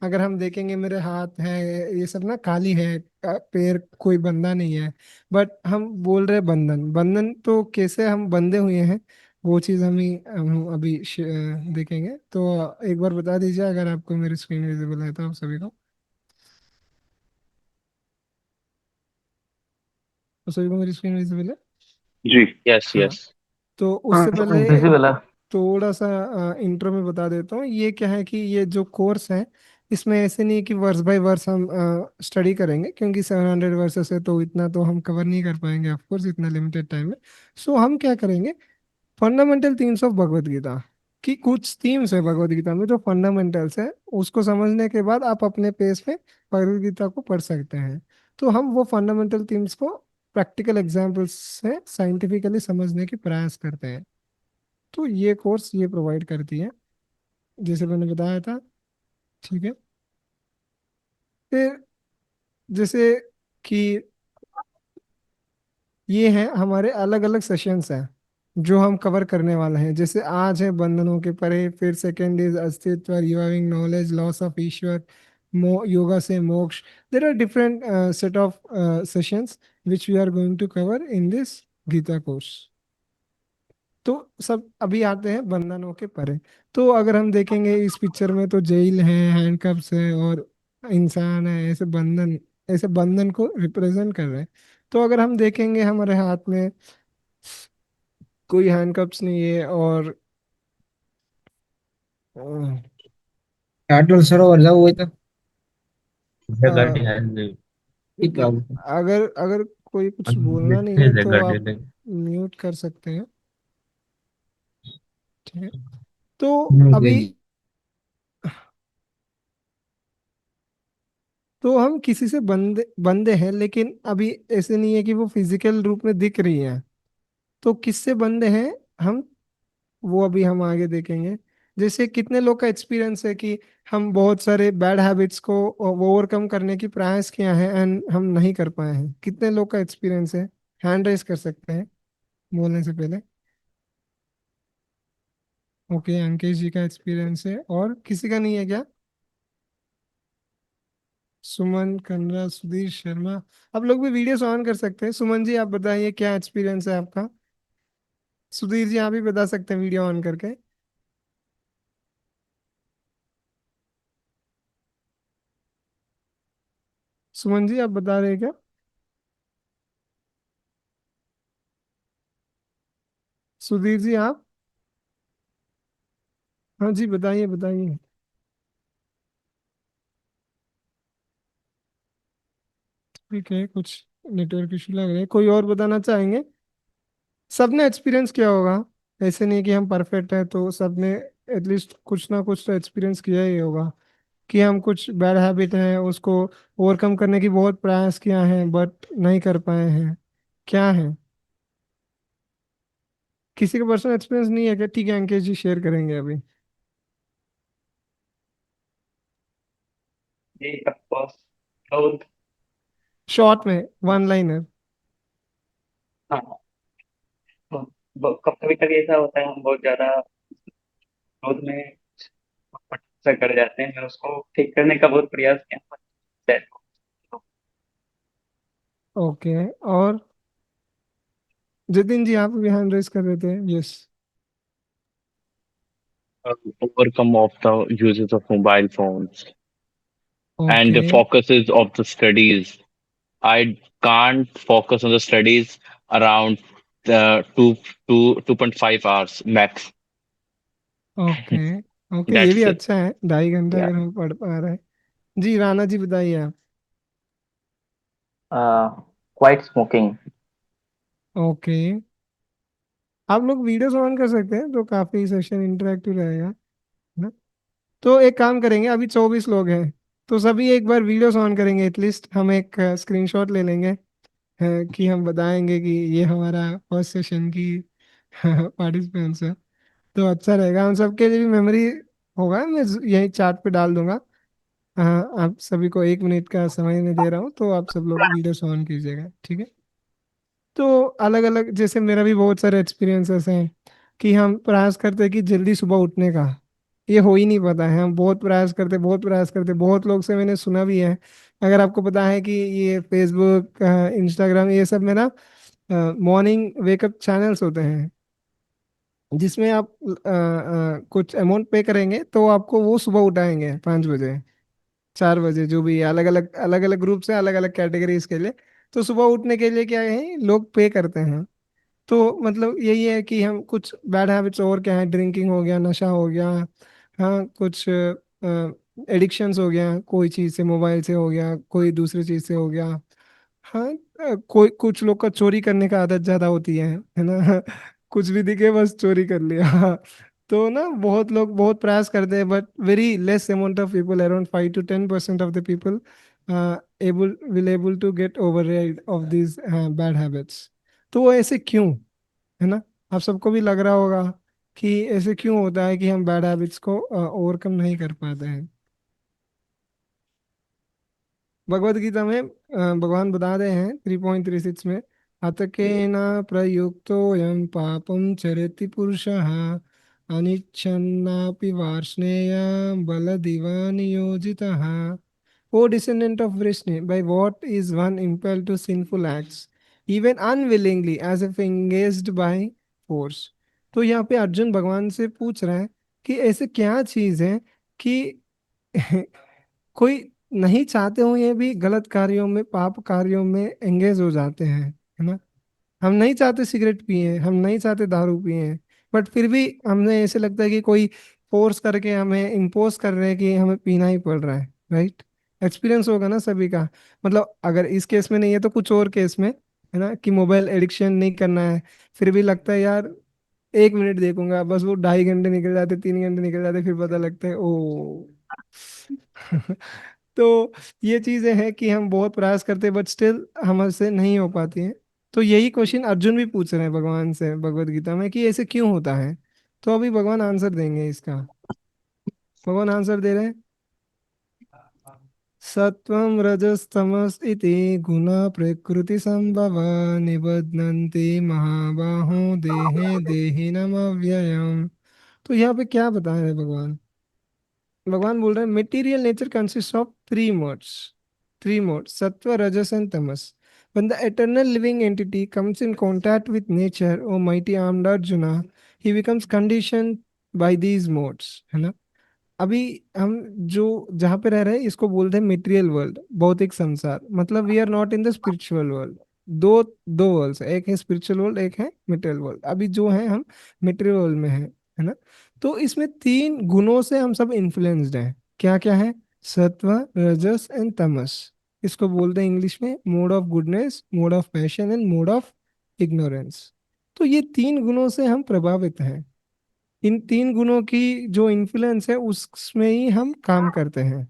अगर हम देखेंगे मेरे हाथ है ये सब ना खाली है, पैर कोई बंधा नहीं है, बट हम बोल रहे बंधन बंधन, तो कैसे हम बंधे हुए हैं वो चीज़ हम अभी देखेंगे। तो एक बार बता दीजिए अगर आपको मेरी स्क्रीन विजिबल है तो आप सभी को, तो सभी को मेरी स्क्रीन विजिबल है। जी। यस हाँ, यस। तो हाँ, उससे पहले विजिबल है। थोड़ा सा इंट्रो में बता देता हूँ। ये क्या है कि ये जो कोर्स है इसमें ऐसे नहीं है कि वर्स बाय वर्स हम स्टडी करेंगे, क्योंकि 700 वर्सेस है तो इतना तो हम कवर नहीं कर पाएंगे, ऑफ कोर्स इतना लिमिटेड टाइम है। सो हम क्या करेंगे, fundamental themes of Bhagavad Gita की कुछ थीम्स है भगवत गीता में जो फंडामेंटल्स है, उसको समझने के बाद आप अपने पेज पे भगवत गीता को पढ़ सकते हैं। तो हम वो फंडामेंटल थीम्स को प्रैक्टिकल एग्जाम्पल्स से साइंटिफिकली समझने की प्रयास करते हैं। तो ये कोर्स ये प्रोवाइड करती है, जैसे मैंने बताया था। ठीक है, फिर जैसे कि ये हैं हमारे अलग अलग सेशंस हैं जो हम कवर करने वाले हैं। जैसे आज है बंधनों के परे, फिर सेकंड इज अस्तित्व, रिवाइविंग नॉलेज, लॉस ऑफ ईश्वर, योगा से मोक्ष। There are different set of sessions which we are going to cover in this Gita course. तो सब अभी आते हैं बंधनों के परे। तो अगर हम देखेंगे इस पिक्चर में तो जेल है, हैंडकफ्स है और इंसान है, ऐसे बंधन, ऐसे बंधन को रिप्रेजेंट कर रहे हैं। तो अगर हम देखेंगे हमारे हाथ में कोई हैंडकप्स नहीं है और अ, अटल सरोवर जाओ वही तो। अ, गाड़ी है नहीं। ठीक है। अगर अगर कोई कुछ बोलना नहीं है है तो गाड़ी आप नहीं। म्यूट कर सकते हैं। ठीक है, तो जी अभी जी। तो हम किसी से बंदे बंदे हैं, लेकिन अभी ऐसे नहीं है कि वो फिजिकल रूप में दिख रही हैं। तो किससे बंदे हैं हम, वो अभी हम आगे देखेंगे। जैसे कितने लोग का एक्सपीरियंस है कि हम बहुत सारे बैड हैबिट्स को ओवरकम करने की प्रयास किया है एंड हम नहीं कर पाए हैं। कितने लोग का एक्सपीरियंस है, हैंड रेस कर सकते हैं बोलने से पहले। ओके, अंकेश जी का एक्सपीरियंस है, और किसी का नहीं है क्या? सुमन, कन्रा, सुधीर शर्मा, आप लोग भी वीडियोस ऑन कर सकते हैं। सुमन जी आप बताइए क्या एक्सपीरियंस है आपका। सुधीर जी आप भी बता सकते हैं वीडियो ऑन करके। सुमन जी आप बता रहे हैं क्या? सुधीर जी आप, हाँ जी बताइए बताइए। ठीक है, कुछ नेटवर्क इशू लग रहे हैं, कोई और बताना चाहेंगे? सबने एक्सपीरियंस किया होगा, ऐसे नहीं कि हम परफेक्ट है, तो सबने एटलीस्ट कुछ ना कुछ तो एक्सपीरियंस किया ही होगा कि हम कुछ बैड हैबिट है उसको ओवरकम करने की बहुत प्रयास किया है बट नहीं कर पाए हैं। क्या है, किसी का पर्सनल एक्सपीरियंस नहीं है क्या? ठीक है, अंकेश जी शेयर करेंगे अभी जी ऑफ कोर्स। तो शॉर्ट में, वन लाइनर। हाँ, तो कभी कभी ऐसा होता है हम बहुत ज्यादा क्रोध में फट से कर जाते हैं। मैं उसको ठीक करने का बहुत प्रयास किया। ओके, और जतिन जी आप भी हैंड रेस कर रहे थे, yes. Overcome of the uses of mobile phones and okay, the focuses of the studies. I can't focus on the studies around the 2.5 hours max. Okay, okay, ये भी That's it. अच्छा है, 2.5 घंटा Yeah. अगर हम पढ़ पा रहे हैं। जी राणा जी बताइए आप। Quite smoking. ओके, आप लोग वीडियोस ऑन कर सकते हैं तो काफी सेशन इंटरेक्टिव रहेगा, है ना? तो एक काम करेंगे, अभी 24 लोग हैं, तो सभी एक बार वीडियोस ऑन करेंगे, एटलीस्ट हम एक स्क्रीनशॉट ले लेंगे, कि हम बताएंगे कि ये हमारा फर्स्ट सेशन की पार्टिसिपेंट्स है। तो अच्छा रहेगा, हम सबके लिए भी मेमोरी होगा, मैं यही चार्ट पे डाल दूंगा। हाँ, आप सभी को 1 मिनट का समय मैं दे रहा हूँ, तो आप सब लोग वीडियोस ऑन कीजिएगा, ठीक है? तो अलग अलग, जैसे मेरा भी बहुत सारे एक्सपीरियंसेस हैं कि हम प्रयास करते हैं कि जल्दी सुबह उठने का, ये हो ही नहीं पाता है। हम बहुत प्रयास करते, बहुत प्रयास करते, बहुत लोग से मैंने सुना भी है। अगर आपको पता है कि ये फेसबुक, इंस्टाग्राम, ये सब में ना मॉर्निंग वेकअप चैनल्स होते हैं, जिसमें आप कुछ अमाउंट पे करेंगे तो आपको वो सुबह उठाएंगे 5 बजे, 4 बजे, जो भी अलग अलग ग्रुप से अलग अलग कैटेगरीज के लिए। तो सुबह उठने के लिए क्या है, लोग पे करते हैं। तो मतलब यही है कि हम कुछ बैड हैबिट्स और क्या है, ड्रिंकिंग हो गया, नशा हो गया, हाँ कुछ एडिक्शंस हो गया, कोई चीज़ से, मोबाइल से हो गया, कोई दूसरी चीज़ से हो गया। हाँ, कोई कुछ लोग का चोरी करने का आदत ज़्यादा होती है ना। कुछ भी दिखे बस चोरी कर लिया। तो ना बहुत लोग बहुत प्रयास करते हैं, but very less amount of people, around 5 to 10% of the people able to get over of this bad habits. तो वो ऐसे क्यों, है ना? आप सबको भी लग रहा होगा कि ऐसे क्यों होता है कि हम बैड हैबिट्स को ओवरकम नहीं कर पाते हैं। भगवत गीता में भगवान बता रहे हैं 3.36 में, अतकेन प्रयुक्तोऽयं पापं चरति पुरुषः अनिच्छन्नापि Varshney बलदिवा नियोजितः। O descendant of Vishnu, by what is one impelled to sinful acts, even unwillingly, as if engaged by force? तो यहाँ पे अर्जुन भगवान से पूछ रहे हैं कि ऐसे क्या चीज है कि कोई नहीं चाहते हुए भी गलत कार्यों में, पाप कार्यों में एंगेज हो जाते हैं, है ना? हम नहीं चाहते सिगरेट पिए, हम नहीं चाहते दारू पिए, बट फिर भी हमें ऐसे लगता है कि कोई फोर्स करके हमें इम्पोज कर रहे हैं कि हमें पीना ही पड़ रहा है, राइट? एक्सपीरियंस होगा ना सभी का। मतलब अगर इस केस में नहीं है तो कुछ और केस में, है ना, कि मोबाइल एडिक्शन नहीं करना है, फिर भी लगता है यार 1 मिनट देखूंगा, बस वो 2.5 घंटे निकल जाते, 3 घंटे निकल जाते, फिर पता लगता है ओ। तो ये चीजें हैं कि हम बहुत प्रयास करते हैं, बट स्टिल हमसे नहीं हो पाती हैं। तो यही क्वेश्चन अर्जुन भी पूछ रहे हैं भगवान से भगवत गीता में कि ऐसे क्यों होता है। तो अभी भगवान आंसर देंगे इसका। भगवान आंसर दे रहे हैं, सत्वं रजस्तमस इति गुणा प्रकृति संभव निबध्नन्ति महाबाहो देहे देहिनमव्ययम्। तो यहाँ पे क्या बता रहे हैं भगवान? भगवान बोल रहे हैं material nature consist of 3 modes, 3 modes, sattva, rajas and tamas. When the eternal living entity comes in contact with nature, O mighty armed Arjuna, he becomes conditioned by these modes, है ना? अभी हम जो जहाँ पे रह रहे हैं इसको बोलते हैं मेटेरियल वर्ल्ड, भौतिक संसार। मतलब we are not in the spiritual world. दो दो वर्ल्ड, एक है स्पिरिचुअल वर्ल्ड, एक है मेटेरियल वर्ल्ड। अभी जो है हम मेटेरियल वर्ल्ड में है ना? तो इसमें 3 गुणों से हम सब इन्फ्लुएंस्ड हैं। क्या क्या है? सत्व, रजस एंड तमस। इसको बोलते हैं इंग्लिश में mode of goodness, mode of passion and mode of ignorance. तो ये 3 गुणों से हम प्रभावित हैं। इन 3 गुणों की जो इन्फ्लुएंस है उसमें ही हम काम करते हैं।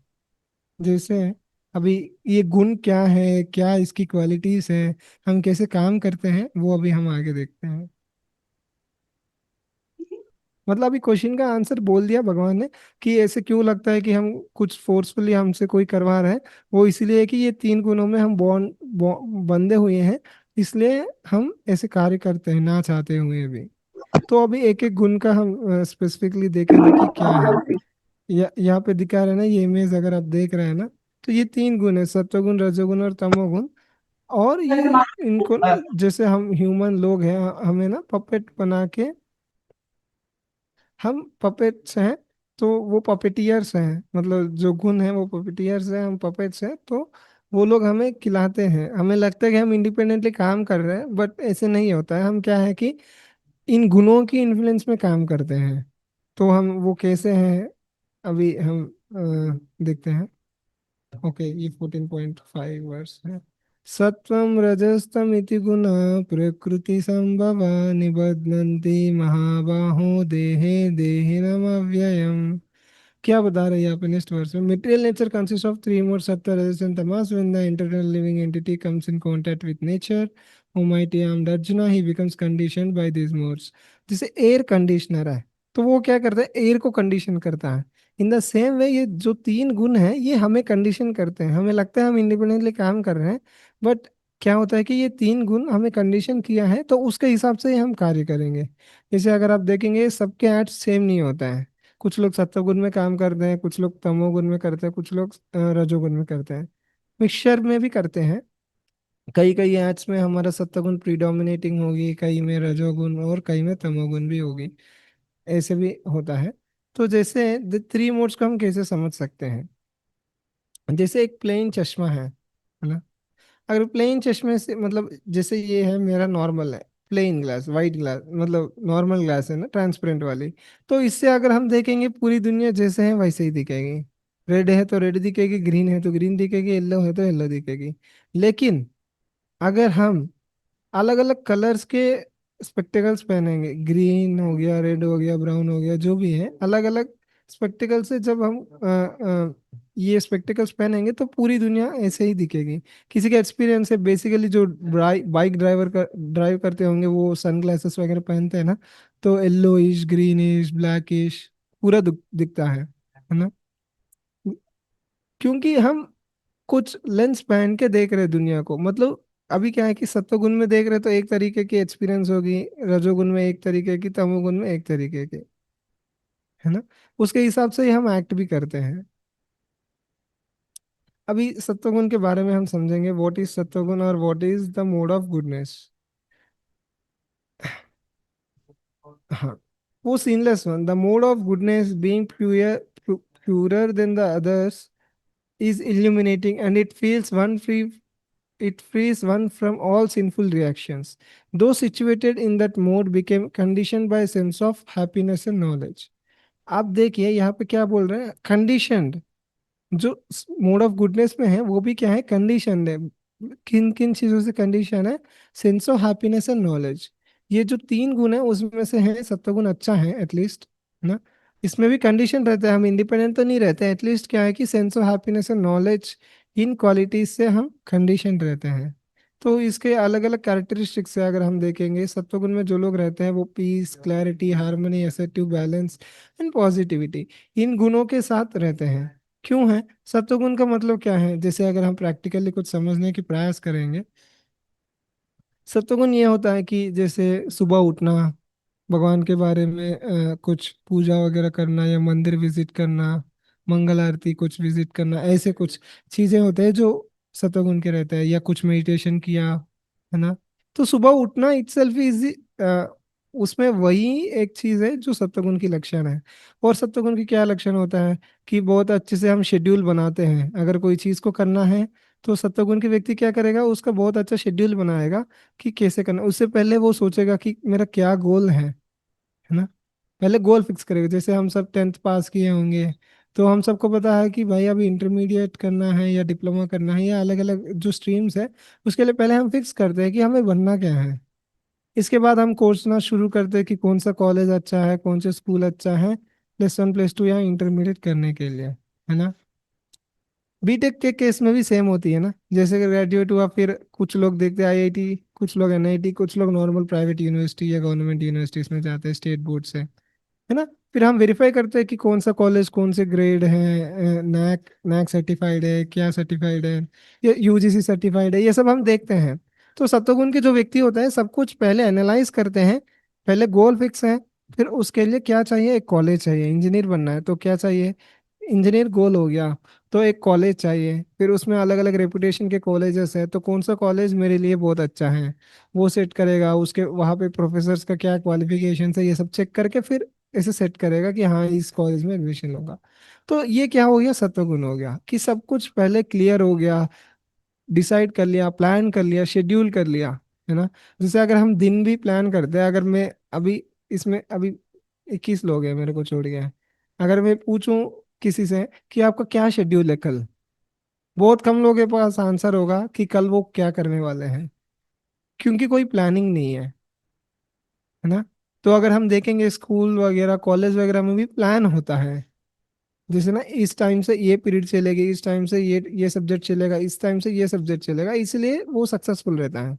जैसे अभी ये गुण क्या है, क्या इसकी क्वालिटीज है, हम कैसे काम करते हैं, वो अभी हम आगे देखते हैं। मतलब अभी क्वेश्चन का आंसर बोल दिया भगवान ने कि ऐसे क्यों लगता है कि हम कुछ फोर्सफुली हमसे कोई करवा रहा है। वो इसलिए है कि ये 3 गुणों में हम बंधे हुए हैं, इसलिए हम ऐसे कार्य करते हैं ना चाहते हुए भी। तो अभी एक एक गुण का हम स्पेसिफिकली देखेंगे कि क्या है। यहाँ पे दिखा रहे हैं ना, ये इमेज अगर आप देख रहे हैं ना, तो ये 3 गुण है, सत्वगुण, रजोगुण और तमोगुण। और ये इनको ना, जैसे हम ह्यूमन लोग हैं, हमें ना पपेट बना के, हम पपेट्स हैं, तो वो पपेटियर्स हैं। मतलब जो गुण है वो पपेटियर्स हैं, हम पपेट्स हैं। तो वो लोग हमें खिलाते हैं, हमें लगता है कि हम इंडिपेंडेंटली काम कर रहे हैं, बट ऐसे नहीं होता है। हम क्या है कि इन गुणों की इन्फ्लुएंस में काम करते हैं। तो हम वो कैसे हैं, अभी हम देखते हैं। ओके, ये 14.5 वर्स है। सत्वं रजस्तम इति गुणा प्रकृति संभवा निबध्नन्ति महाबाहो देहे देहिनमव्ययम्। क्या बता रही है आप नेक्स्ट वर्स में? Material nature consist of 3 mode, sattva, rajas and tamas. When the internal living entity comes in contact with nature, O mighty armed Arjuna, he becomes conditioned by this modes. जैसे एयर कंडीशनर है, तो वो क्या करता है, एयर को कंडीशन करता है। इन द सेम वे ये जो 3 गुण है ये हमें कंडीशन करते हैं। हमें लगता है हम इंडिपेंडेंटली काम कर रहे हैं, बट क्या होता है कि ये 3 गुण हमें कंडीशन किया है, तो उसके हिसाब से ही हम कार्य करेंगे। जैसे अगर आप देखेंगे सबके एड्स सेम नहीं होता है। कुछ लोग सत्वगुण में काम करते हैं, कुछ लोग तमोगुण में करते हैं, कुछ लोग रजोगुण में करते हैं, मिक्सचर में भी करते हैं। कई कई एड्स में हमारा सत्वगुण प्रीडोमिनेटिंग होगी, कई में रजोगुण और कई में तमोगुण भी होगी, ऐसे भी होता है। तो जैसे थ्री मोड्स को हम कैसे समझ सकते हैं, जैसे एक प्लेन चश्मा है ना। अगर प्लेन चश्मे से मतलब जैसे ये है मेरा नॉर्मल है, प्लेन ग्लास, वाइट ग्लास, मतलब नॉर्मल ग्लास है ना, ट्रांसपेरेंट वाली। तो इससे अगर हम देखेंगे पूरी दुनिया जैसे है वैसे ही दिखेगी। रेड है तो रेड दिखेगी, ग्रीन है तो ग्रीन दिखेगी, येलो है तो येलो दिखेगी। लेकिन अगर हम अलग अलग कलर्स के स्पेक्टेकल्स पहनेंगे, ग्रीन हो गया, रेड हो गया, ब्राउन हो गया, जो भी है अलग अलग स्पेक्टेकल से जब हम ये स्पेक्टेकल्स पहनेंगे तो पूरी दुनिया ऐसे ही दिखेगी। किसी का एक्सपीरियंस है बेसिकली, जो बाइक ड्राइव करते होंगे वो सनग्लासेस वगैरह पहनते हैं ना, तो येलोइश, ग्रीनिश, ब्लैकिश पूरा दिखता है ना। क्योंकि हम कुछ लेंस पहन के देख रहे दुनिया को, मतलब अभी क्या है कि सत्वगुण में देख रहे तो एक तरीके की एक्सपीरियंस होगी, रजोगुण में एक तरीके की, तमोगुण में एक तरीके की, है ना। उसके हिसाब से ही हम एक्ट भी करते हैं। अभी सत्वगुण के बारे में हम समझेंगे, व्हाट इज सत्वगुण और what is the mode of goodness. हाँ, वो sinless one, the mode of goodness being purer than the others is illuminating, and it frees one from all sinful reactions. Those situated in that mode became conditioned by a sense of happiness and knowledge. आप देखिए यहाँ पे क्या बोल रहे हैं, conditioned. जो mode of goodness में है वो भी क्या है, कंडीशन है। किन किन चीजों से कंडीशन है, sense of happiness and knowledge. ये जो तीन गुण है उसमें से है सत्वगुण अच्छा है एटलीस्ट, ना। इसमें भी कंडीशन रहता है, हम इंडिपेंडेंट तो नहीं रहते, एटलीस्ट क्या है कि sense of happiness and knowledge, in qualities से हम कंडीशन रहते हैं। तो इसके अलग अलग कैरेक्टरिस्टिक्स है, अगर हम देखेंगे सत्वगुण में जो लोग रहते हैं वो peace, clarity, harmony, assertive, balance and positivity, इन गुणों के साथ रहते हैं। क्यों है, सत्वगुण का मतलब क्या है, जैसे अगर हम प्रैक्टिकली कुछ समझने की प्रयास करेंगे। सत्वगुण ये होता है कि जैसे सुबह उठना, भगवान के बारे में कुछ पूजा वगैरह करना, या मंदिर विजिट करना, मंगल आरती कुछ विजिट करना, ऐसे कुछ चीजें होते हैं जो सत्वगुण के रहते हैं, या कुछ मेडिटेशन किया, है ना। तो सुबह उठना इटसेल्फ इज, उसमें वही एक चीज है जो सत्वगुण की लक्षण है। और सत्वगुण की क्या लक्षण होता है कि बहुत अच्छे से हम शेड्यूल बनाते हैं, अगर कोई चीज को करना है तो सत्वगुण के व्यक्ति क्या करेगा, उसका बहुत अच्छा शेड्यूल बनाएगा कि कैसे करना। उससे पहले वो सोचेगा कि मेरा क्या गोल है ना। पहले गोल फिक्स करेगा, जैसे हम सब 10th पास किए होंगे, तो हम सबको पता है कि भाई अभी इंटरमीडिएट करना है या डिप्लोमा करना है या अलग अलग जो स्ट्रीम्स है, उसके लिए पहले हम फिक्स करते हैं कि हमें बनना क्या है। इसके बाद हम कोर्सना शुरू करते हैं कि कौन सा कॉलेज अच्छा है, कौन सा स्कूल अच्छा है, +1 +2 या इंटरमीडिएट करने के लिए, है ना। बीटेक के केस में भी सेम होती है ना, जैसे कि ग्रेजुएट हुआ फिर कुछ लोग देखते हैं आईआईटी, कुछ लोग एनआईटी, कुछ लोग नॉर्मल प्राइवेट यूनिवर्सिटी या गवर्नमेंट यूनिवर्सिटीज में जाते हैं स्टेट बोर्ड से, है ना। फिर हम वेरीफाई करते हैं कि कौन सा कॉलेज कौन से ग्रेड है, नैक नैक सर्टिफाइड है, क्या सर्टिफाइड है, या यूजीसी सर्टिफाइड है, ये सब हम देखते हैं। तो सत्वगुण के जो व्यक्ति होते हैं सब कुछ पहले एनालाइज करते हैं, पहले गोल फिक्स है, फिर उसके लिए क्या चाहिए, एक कॉलेज चाहिए, इंजीनियर बनना है तो क्या चाहिए, इंजीनियर गोल हो गया तो एक कॉलेज चाहिए, फिर उसमें अलग अलग रेपुटेशन के कॉलेजेस है, तो कौन सा कॉलेज मेरे लिए बहुत अच्छा है वो सेट करेगा। उसके वहाँ पे प्रोफेसर्स का क्या क्वालिफिकेशन है, ये सब चेक करके फिर ऐसे सेट करेगा कि हाँ इस कॉलेज में एडमिशन होगा। तो ये क्या हो गया, सत्वगुण हो गया कि सब कुछ पहले क्लियर हो गया, डिसाइड कर लिया, प्लान कर लिया, शेड्यूल कर लिया, है ना। जैसे अगर हम दिन भी प्लान करते हैं, अगर मैं अभी इसमें अभी 21 लोग हैं मेरे को छोड़ गए, अगर मैं पूछूं किसी से कि आपका क्या शेड्यूल है कल, बहुत कम लोगों के पास आंसर होगा कि कल वो क्या करने वाले हैं, क्योंकि कोई प्लानिंग नहीं है ना। तो अगर हम देखेंगे स्कूल वगैरह कॉलेज वगैरह में भी प्लान होता है, जैसे ना इस टाइम से ये पीरियड चलेगी, इस टाइम से ये सब्जेक्ट चलेगा, इस टाइम से ये सब्जेक्ट चलेगा, इसलिए वो सक्सेसफुल रहता है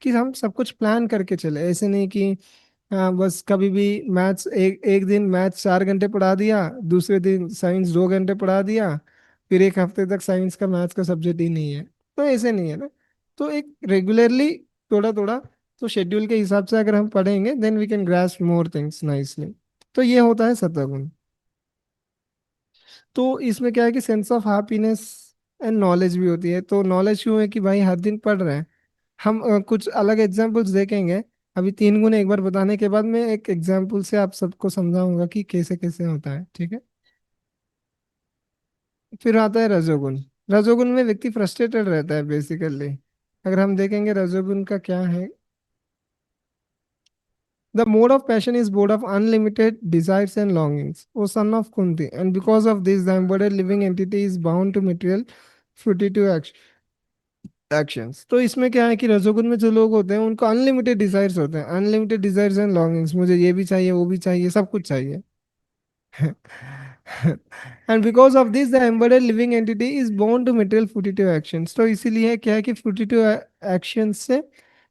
कि हम सब कुछ प्लान करके चले। ऐसे नहीं कि हाँ बस कभी भी मैथ्स, एक एक दिन मैथ्स 4 घंटे पढ़ा दिया, दूसरे दिन साइंस 2 घंटे पढ़ा दिया, फिर एक हफ्ते तक साइंस का मैथ्स का सब्जेक्ट ही नहीं है, तो ऐसे नहीं है ना। तो एक रेगुलरली थोड़ा थोड़ा, तो शेड्यूल के हिसाब से अगर हम पढ़ेंगे then we can grasp more things nicely. तो ये होता है सत्वगुण। तो इसमें क्या है कि sense of happiness and knowledge भी होती है। तो नॉलेज क्यों है कि भाई हर दिन पढ़ रहे हैं हम। कुछ अलग एग्जांपल्स देखेंगे। अभी 3 गुण एक बार बताने के बाद मैं एक एग्जांपल से आप सबको समझाऊंगा कि कैसे कैसे होता है, ठीक है। फिर आता है रजोगुण। रजोगुण में व्यक्ति फ्रस्ट्रेटेड रहता है बेसिकली। अगर हम देखेंगे रजोगुण का क्या है, the mode of passion is born of unlimited desires and longings, O son of Kunti, and because of this the embodied living entity is bound to material fruitive actions. तो इसमें क्या है कि रजोगुण में जो लोग होते हैं उनको अनलिमिटेड डिजायर्स होते हैं, अनलिमिटेड डिजायर्स एंड लॉन्गिंग्स, मुझे ये भी चाहिए वो भी चाहिए सब कुछ चाहिए। And because of this the embedded living entity is born to material fruitive actions. तो इसीलिए क्या है कि फ्रूटिटिव एक्शंस से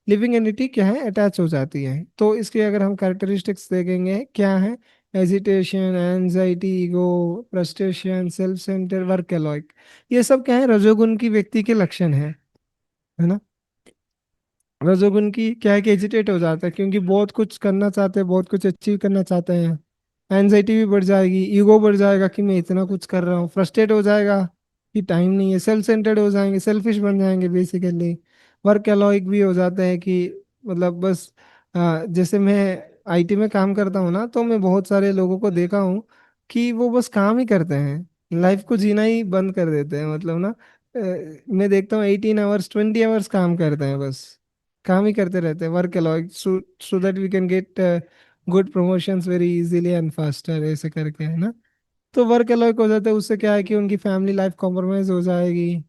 लिविंग एंटिटी क्या है अटैच हो जाती है। तो इसके अगर हम कैरेक्टरिस्टिक्स देखेंगे क्या है, agitation, anxiety, ego, frustration, self centre, workaholic, ये सब क्या है रजोगुण की व्यक्ति के लक्षण है ना। रजोगुण की क्या है कि एजिटेट हो जाता है क्योंकि बहुत कुछ करना चाहते हैं, बहुत कुछ अचीव करना चाहते हैं। एनजाइटी भी बढ़ जाएगी, ईगो बढ़ जाएगा कि मैं इतना कुछ कर रहा हूँ, फ्रस्ट्रेट हो जाएगा कि टाइम नहीं है, सेल्फ सेंटर्ड हो जाएंगे, सेल्फिश बन जाएंगे बेसिकली। वर्क एलोइक भी हो जाते हैं कि मतलब बस जैसे मैं आईटी में काम करता हूँ ना, तो मैं बहुत सारे लोगों को देखा हूँ कि वो बस काम ही करते हैं, लाइफ को जीना ही बंद कर देते हैं। मतलब ना मैं देखता हूँ 18 आवर्स 20 आवर्स काम करते हैं, बस काम ही करते रहते हैं। Workaholic, so that we can get good promotions very easily and faster, ऐसे करके है ना। तो वर्क अलाउक हो जाता है, उससे क्या है कि उनकी फैमिली लाइफ कॉम्प्रोमाइज हो जाएगी,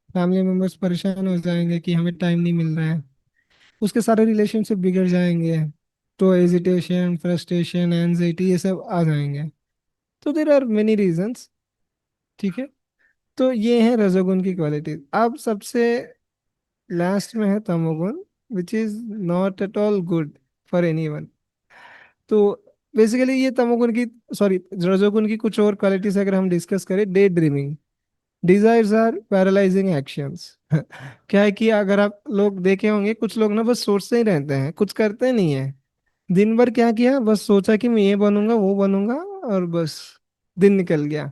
फैमिली मेम्बर्स परेशान हो जाएंगे कि हमें टाइम नहीं मिल रहा है, उसके सारे रिलेशनशिप बिगड़ जाएंगे। तो एजिटेशन, फ्रस्ट्रेशन, एंजाइटी ये सब आ जाएंगे। तो देर आर मेनी रीजंस, ठीक है। तो ये है रजोगुण की क्वालिटीज। अब सबसे लास्ट में है तमोगुण, which is not at all good for anyone. तो बेसिकली ये तमोगुण की, सॉरी, रजोगुण की कुछ और क्वालिटीज अगर हम डिस्कस करें, day dreaming, desires are paralysing actions. क्या है कि अगर आप लोग देखे होंगे कुछ लोग ना बस सोचते ही रहते हैं, कुछ करते नहीं है। दिन भर क्या किया, बस सोचा कि मैं ये बनूंगा वो बनूंगा, और बस दिन निकल गया,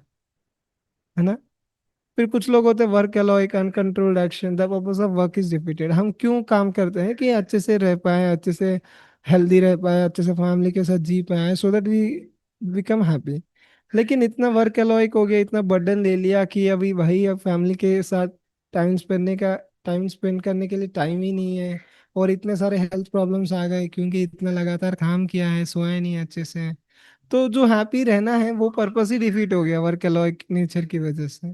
है ना। फिर कुछ लोग होते हैं workaholic, uncontrolled action, the purpose of work is repeated. हम क्यों काम करते हैं कि अच्छे से रह पाए, अच्छे से हेल्दी रह पाए, अच्छे से फैमिली के साथ जी पाए, so that we become happy. लेकिन इतना वर्क एलोइक हो गया, इतना बर्डन ले लिया कि अभी भाई अब फैमिली के साथ टाइम स्पेंड करने के लिए टाइम ही नहीं है। और इतने सारे हेल्थ प्रॉब्लम्स आ गए क्योंकि इतना लगातार काम किया है, सोया नहीं अच्छे से। तो जो हैप्पी रहना है वो पर्पस ही डिफीट हो गया वर्क एलोइक नेचर की वजह से।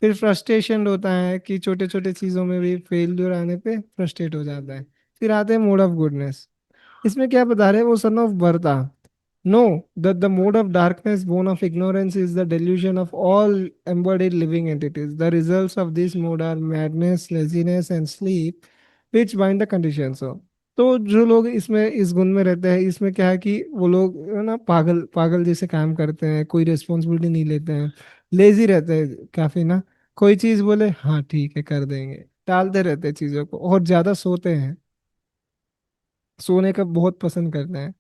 फिर फ्रस्ट्रेशन होता है कि छोटे छोटे चीज़ों में भी फेलियर आने पे फ्रस्ट्रेट हो जाता है। फिर आते हैं मोड ऑफ गुडनेस। इसमें क्या बता रहे हैं वो, son of Bharata, no, that the mode of darkness born of ignorance is the delusion of all embodied living entities. The results of this mode are madness, laziness and sleep, which bind the conditions of। तो जो लोग इसमें इस गुण में रहते हैं, इसमें क्या है कि वो लोग है ना पागल पागल जैसे काम करते हैं, कोई रिस्पॉन्सिबिलिटी नहीं लेते हैं, लेजी रहते हैं काफी ना। कोई चीज बोले हाँ ठीक है कर देंगे, टालते रहते हैं चीजों को, और ज्यादा सोते हैं, सोने का बहुत पसंद करते हैं।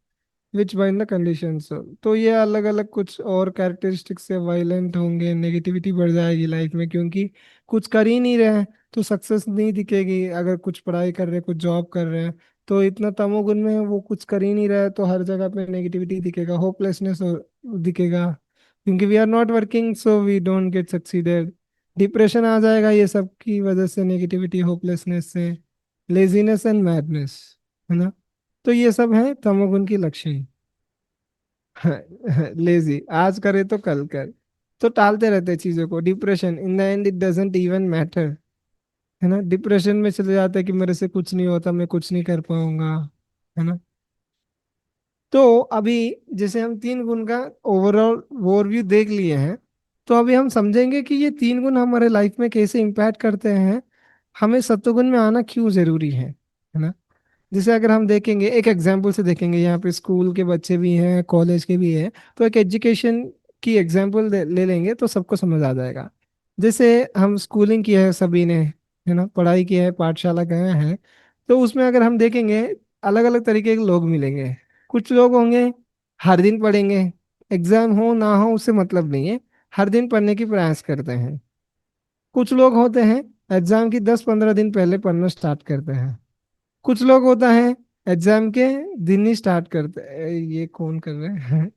Which bind the conditions. तो ये अलग अलग कुछ और कैरेक्टरिस्टिक्स से वायलेंट होंगे, नेगेटिविटी बढ़ जाएगी लाइफ में, क्योंकि कुछ कर ही नहीं रहे हैं तो सक्सेस नहीं दिखेगी। अगर कुछ पढ़ाई कर रहे हैं, कुछ जॉब कर रहे हैं, तो इतना तमोगुण में है वो कुछ कर ही नहीं रहा है, तो हर जगह पे नेगेटिविटी दिखेगा, होपलेसनेस दिखेगा, क्योंकि we are not working so we don't get succeeded. Depression आ जाएगा ये सब की वजह से, नेगेटिविटी, होपलेसनेस से, लेजीनेस एंड मैडनेस, है ना। तो ये सब है तमोगुण की लक्षण। लेजी, आज करे तो कल कर, तो टालते रहते हैं चीजों को। Depression, in the end it doesn't even matter, है ना। डिप्रेशन में चले जाते हैं कि मेरे से कुछ नहीं होता, मैं कुछ नहीं कर पाऊंगा, है ना। तो अभी जैसे हम 3 गुण का ओवरऑल ओवरव्यू देख लिए हैं, तो अभी हम समझेंगे कि ये 3 गुण हमारे लाइफ में कैसे इम्पैक्ट करते हैं, हमें सत्वगुण में आना क्यों जरूरी है ना। जैसे अगर हम देखेंगे एक एग्जाम्पल से देखेंगे, यहाँ पे स्कूल के बच्चे भी हैं, कॉलेज के भी हैं, तो एक एजुकेशन की एग्जाम्पल ले लेंगे तो सबको समझ आ जाएगा। जैसे हम स्कूलिंग की है सभी ने, है ना, पढ़ाई की है, पाठशाला गए हैं, तो उसमें अगर हम देखेंगे अलग अलग तरीके के लोग मिलेंगे। कुछ लोग होंगे हर दिन पढ़ेंगे, एग्जाम हो ना हो उससे मतलब नहीं है, हर दिन पढ़ने की प्रयास करते हैं। कुछ लोग होते हैं एग्जाम की 10-15 दिन पहले पढ़ना स्टार्ट करते हैं। कुछ लोग होता है एग्जाम के दिन ही स्टार्ट करते हैं। ये कौन कर रहे हैं?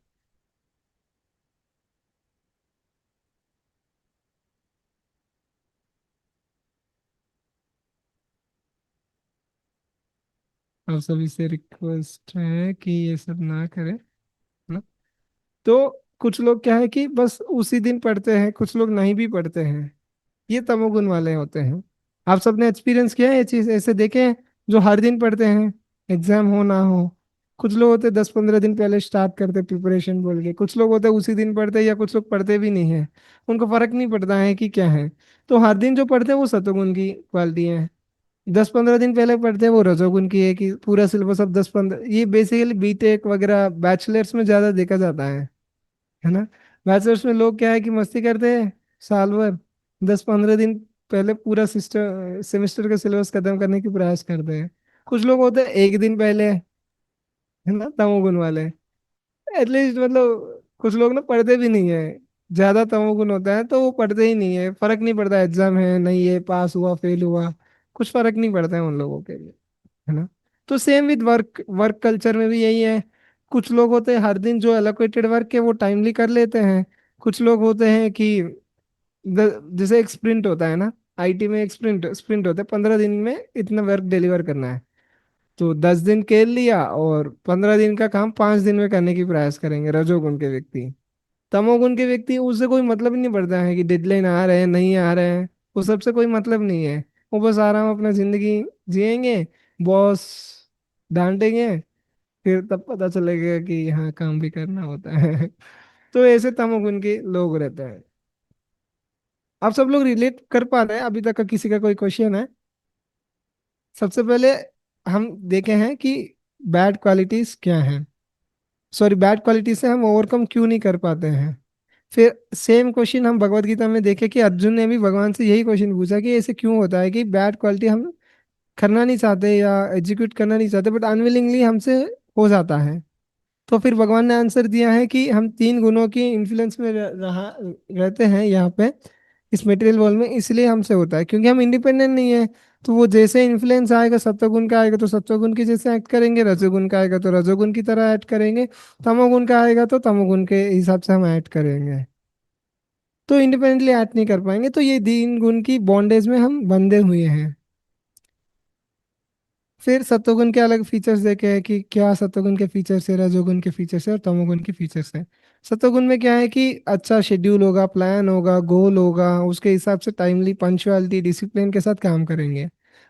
आप सभी से रिक्वेस्ट है कि ये सब ना करें, है ना। तो कुछ लोग क्या है कि बस उसी दिन पढ़ते हैं, कुछ लोग नहीं भी पढ़ते हैं। ये तमोगुण वाले होते हैं। आप सबने एक्सपीरियंस किया है ये चीज, ऐसे देखे हैं जो हर दिन पढ़ते हैं, एग्जाम हो ना हो। कुछ लोग होते 10-15 दिन पहले स्टार्ट करते प्रिपरेशन बोल के, कुछ लोग होते उसी दिन पढ़ते, या कुछ लोग पढ़ते भी नहीं है। उनको फर्क नहीं पड़ता है कि क्या है। तो हर दिन जो पढ़ते हैं वो सतोगुण की क्वालिटी है। 10-15 दिन पहले पढ़ते हैं वो रजोगुण की है, कि पूरा सिलेबस अब 10-15, ये बेसिकली बीटेक वगैरह बैचलर्स में ज्यादा देखा जाता है ना। बैचलर्स में लोग क्या है कि मस्ती करते हैं साल भर, 10-15 दिन पहले पूरा सिस्टर सेमेस्टर का सिलेबस खत्म करने की प्रयास करते हैं। कुछ लोग होते हैं एक दिन पहले, है ना, तमोगुण वाले। एटलीस्ट मतलब कुछ लोग ना पढ़ते भी नहीं है, ज्यादा तमोगुण होता है तो वो पढ़ते ही नहीं है, फर्क नहीं पड़ता एग्जाम है नहीं है, पास हुआ फेल हुआ, कुछ फर्क नहीं पड़ता है उन लोगों के लिए, है ना। तो same with work, work culture में भी यही है। कुछ लोग होते हैं हर दिन जो एलोकेटेड वर्क है वो टाइमली कर लेते हैं। कुछ लोग होते हैं कि जैसे एक स्प्रिंट होता है ना, आईटी में एक स्प्रिंट स्प्रिंट होता है, 15 दिन में इतना वर्क डिलीवर करना है। तो 10 दिन खेल लिया और 15 दिन का काम 5 दिन में करने की प्रयास करेंगे रजोगुण के व्यक्ति। तमोगुण के व्यक्ति उससे कोई मतलब ही नहीं पड़ता है कि डेडलाइन आ रहे हैं नहीं आ रहे हैं, वो सबसे कोई मतलब नहीं है। वो बस आराम अपना जिंदगी जिएंगे, बॉस डांटेंगे, फिर तब पता चलेगा कि हाँ काम भी करना होता है। तो ऐसे तमोगुण के लोग रहते हैं। आप सब लोग रिलेट कर पा रहे हैं अभी तक का? किसी का कोई क्वेश्चन है? सबसे पहले हम देखे हैं कि बैड क्वालिटीज क्या हैं, सॉरी बैड क्वालिटी से हम ओवरकम क्यों नहीं कर पाते हैं। फिर सेम क्वेश्चन हम भगवत गीता में देखे कि अर्जुन ने भी भगवान से यही क्वेश्चन पूछा कि ऐसे क्यों होता है कि बैड क्वालिटी हम करना नहीं चाहते या एग्जीक्यूट करना नहीं चाहते, बट अनविलिंगली हमसे हो जाता है। तो फिर भगवान ने आंसर दिया है कि हम 3 गुणों की इन्फ्लुएंस में रहते हैं यहाँ पे, इस मटेरियल वर्ल्ड में, इसलिए हमसे होता है क्योंकि हम इंडिपेंडेंट नहीं है। तो वो जैसे इन्फ्लुएंस आएगा सत्वगुण का आएगा तो सत्वगुण की जैसे एक्ट करेंगे, रजोगुण का आएगा तो रजोगुण की तरह एक्ट करेंगे, तमोगुण का आएगा तो तमोगुण के हिसाब से हम एक्ट करेंगे। तो इंडिपेंडेंटली एक्ट नहीं कर पाएंगे, तो ये 3 गुण की बॉन्डेज में हम बंधे हुए हैं। फिर सत्वगुण के अलग फीचर्स देखे हैं कि क्या सत्वगुण के फीचर्स है, रजोगुण के फीचर्स है और तमोगुण के फीचर्स है। सत्वगुण में क्या है कि अच्छा शेड्यूल होगा, प्लान होगा, गोल होगा, उसके हिसाब से टाइमली पंक्चुअलिटी डिसिप्लिन के साथ काम करेंगे।